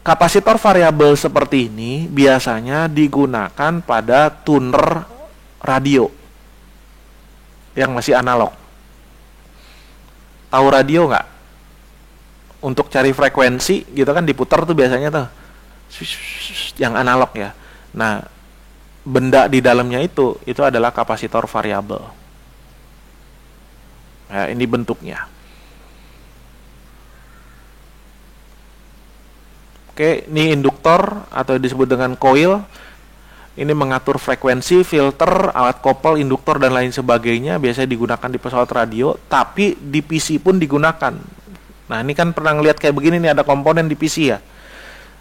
kapasitor variabel seperti ini biasanya digunakan pada tuner radio yang masih analog. Tahu radio nggak? Untuk cari frekuensi gitu kan diputar tuh biasanya tuh yang analog ya. Nah, benda di dalamnya itu adalah kapasitor variabel. Nah, ini bentuknya. Oke, ini induktor atau disebut dengan coil. Ini mengatur frekuensi, filter, alat kopel, induktor dan lain sebagainya. Biasanya digunakan di pesawat radio, tapi di PC pun digunakan. Nah, ini kan pernah ngeliat kayak begini nih, ada komponen di PC ya.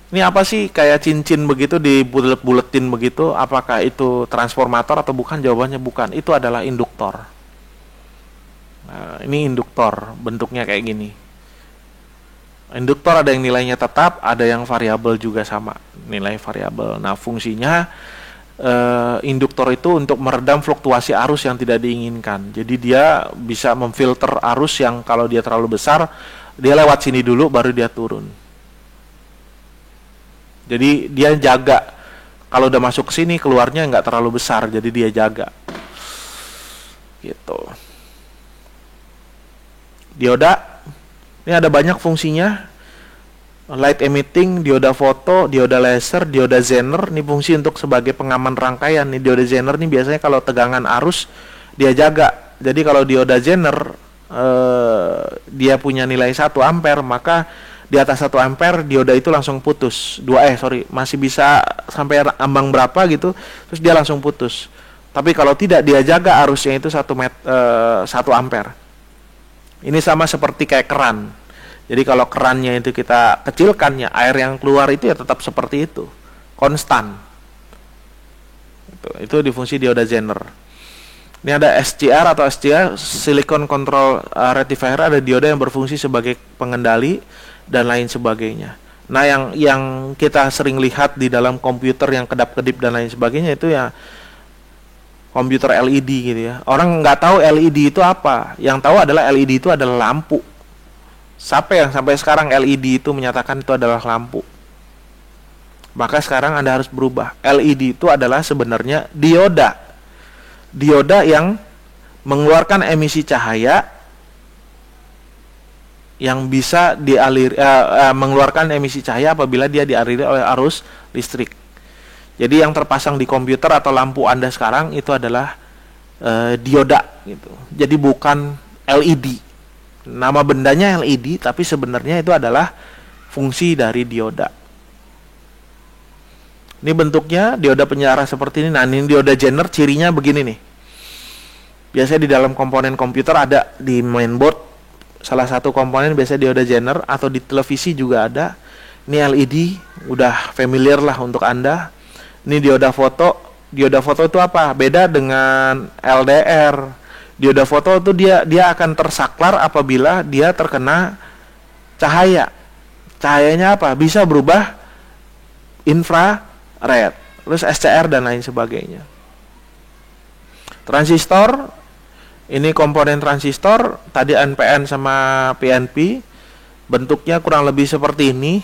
Ini apa sih, kayak cincin begitu dibulet-buletin begitu? Apakah itu transformator atau bukan? Jawabannya bukan. Itu adalah induktor. Nah, ini induktor, bentuknya kayak gini. Induktor ada yang nilainya tetap, ada yang variabel juga sama, nilai variabel. Nah, fungsinya induktor itu untuk meredam fluktuasi arus yang tidak diinginkan. Jadi dia bisa memfilter arus yang kalau dia terlalu besar, dia lewat sini dulu baru dia turun. Jadi dia jaga, kalau udah masuk ke sini keluarnya nggak terlalu besar, jadi dia jaga. Gitu. Dioda. Ini ada banyak fungsinya. Light emitting, dioda foto, dioda laser, dioda zener. Ini fungsi untuk sebagai pengaman rangkaian. Nih dioda zener nih biasanya kalau tegangan arus dia jaga. Jadi kalau dioda zener dia punya nilai 1 ampere, maka di atas 1 ampere dioda itu langsung putus. Masih bisa sampai ambang berapa gitu, terus dia langsung putus. Tapi kalau tidak, dia jaga arusnya itu 1 ampere. Ini sama seperti kayak keran. Jadi kalau kerannya itu kita kecilkan, ya air yang keluar itu ya tetap seperti itu, konstan. Itu di fungsi dioda zener. Ini ada SCR atau SCR, Silicon Control Rectifier, ada dioda yang berfungsi sebagai pengendali dan lain sebagainya. Nah, yang kita sering lihat di dalam komputer yang kedap-kedip dan lain sebagainya itu ya komputer LED gitu ya. Orang nggak tahu LED itu apa. Yang tahu adalah LED itu adalah lampu. Siapa yang sampai sekarang LED itu menyatakan itu adalah lampu? Maka sekarang Anda harus berubah. LED itu adalah sebenarnya dioda. Dioda yang mengeluarkan emisi cahaya yang bisa mengeluarkan emisi cahaya apabila dia dialiri oleh arus listrik. Jadi yang terpasang di komputer atau lampu Anda sekarang itu adalah dioda gitu. Jadi bukan LED. Nama bendanya LED, tapi sebenarnya itu adalah fungsi dari dioda. Ini bentuknya dioda penyiar arah seperti ini. Nah, ini dioda Zener, cirinya begini nih. Biasanya di dalam komponen komputer ada di mainboard, salah satu komponen biasanya dioda Zener, atau di televisi juga ada. Ini LED, udah familiar lah untuk Anda. Ini dioda foto. Dioda foto itu apa? Beda dengan LDR. Dioda foto itu dia akan tersaklar apabila dia terkena cahaya. Cahayanya apa? Bisa berubah infrared, terus SCR dan lain sebagainya. Transistor, ini komponen transistor, tadi NPN sama PNP, bentuknya kurang lebih seperti ini.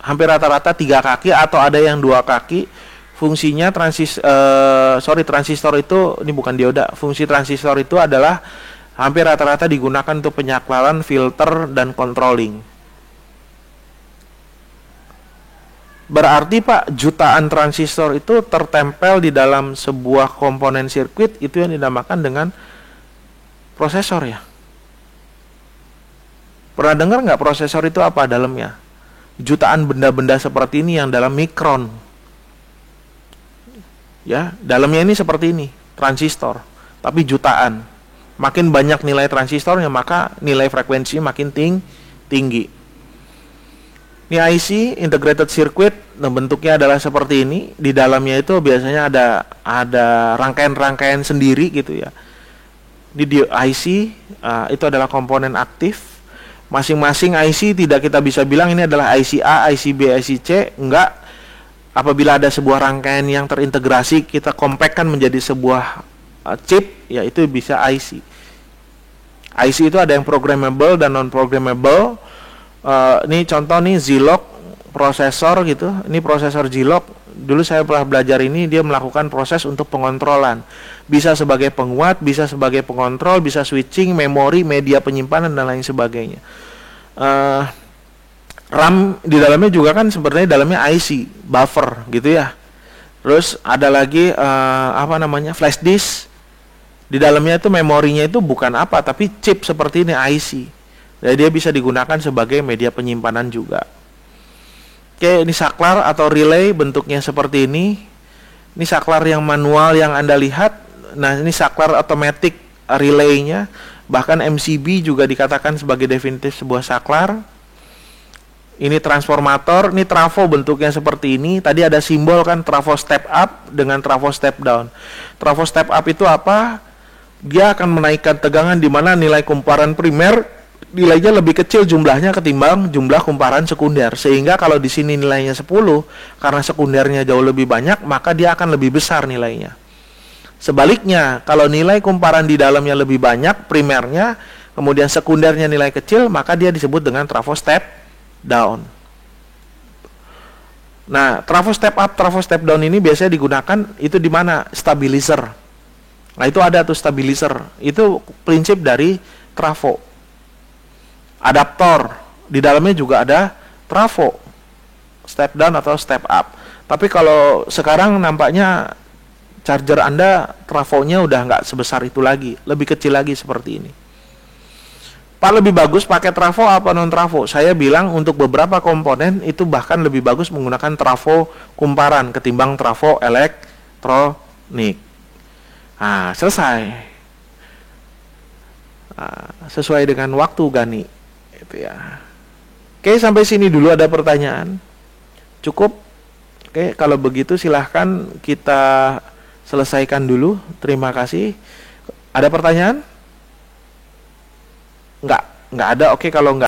Hampir rata-rata 3 kaki atau ada yang 2 kaki. Fungsinya transistor itu, ini bukan dioda. Fungsi transistor itu adalah hampir rata-rata digunakan untuk penyaklaran, filter, dan controlling. Berarti Pak, jutaan transistor itu tertempel di dalam sebuah komponen sirkuit, itu yang dinamakan dengan prosesor ya. Pernah dengar nggak prosesor itu apa dalamnya? Jutaan benda-benda seperti ini yang dalam mikron. Ya, dalamnya ini seperti ini, transistor, tapi jutaan. Makin banyak nilai transistornya, maka nilai frekuensi makin tinggi. Ini IC, integrated circuit, nah bentuknya adalah seperti ini. Di dalamnya itu biasanya ada rangkaian-rangkaian sendiri gitu ya. Ini di IC, itu adalah komponen aktif. Masing-masing IC tidak kita bisa bilang ini adalah IC A, IC B, IC C. Enggak. Apabila ada sebuah rangkaian yang terintegrasi, kita compactkan menjadi sebuah chip, ya itu bisa IC. IC itu ada yang programmable dan non-programmable. Ini contoh nih Zilog prosesor gitu. Ini prosesor Zilog. Dulu saya pernah belajar ini, dia melakukan proses untuk pengontrolan. Bisa sebagai penguat, bisa sebagai pengontrol, bisa switching, memori, media penyimpanan dan lain sebagainya. RAM di dalamnya juga kan sebenarnya dalamnya IC, buffer gitu ya. Terus ada lagi flash disk. Di dalamnya itu memorinya itu bukan apa, tapi chip seperti ini IC. Jadi dia bisa digunakan sebagai media penyimpanan juga. Oke, ini saklar atau relay bentuknya seperti ini. Ini saklar yang manual yang Anda lihat. Nah, ini saklar automatic relay-nya. Bahkan MCB juga dikatakan sebagai definitif sebuah saklar. Ini transformator, ini trafo bentuknya seperti ini. Tadi ada simbol kan trafo step up dengan trafo step down. Trafo step up itu apa? Dia akan menaikkan tegangan di mana nilai kumparan primer nilainya lebih kecil jumlahnya ketimbang jumlah kumparan sekunder. Sehingga kalau di sini nilainya 10, karena sekundernya jauh lebih banyak, maka dia akan lebih besar nilainya. Sebaliknya, kalau nilai kumparan di dalamnya lebih banyak, primernya, kemudian sekundernya nilai kecil, maka dia disebut dengan trafo step down. Nah, trafo step up, trafo step down ini biasanya digunakan itu di mana? Stabilizer. Nah, itu ada tuh stabilizer. Itu prinsip dari trafo. Adaptor, di dalamnya juga ada trafo, step down atau step up. Tapi kalau sekarang nampaknya charger Anda trafonya udah nggak sebesar itu lagi, lebih kecil lagi seperti ini. Pak, lebih bagus pakai trafo apa non trafo? Saya bilang untuk beberapa komponen itu bahkan lebih bagus menggunakan trafo kumparan ketimbang trafo elektronik. Nah, selesai. Sesuai dengan waktu Gani. Itu ya. Oke, sampai sini dulu ada pertanyaan. Cukup? Oke, kalau begitu silahkan kita selesaikan dulu. Terima kasih. Ada pertanyaan? Enggak ada. Oke, kalau enggak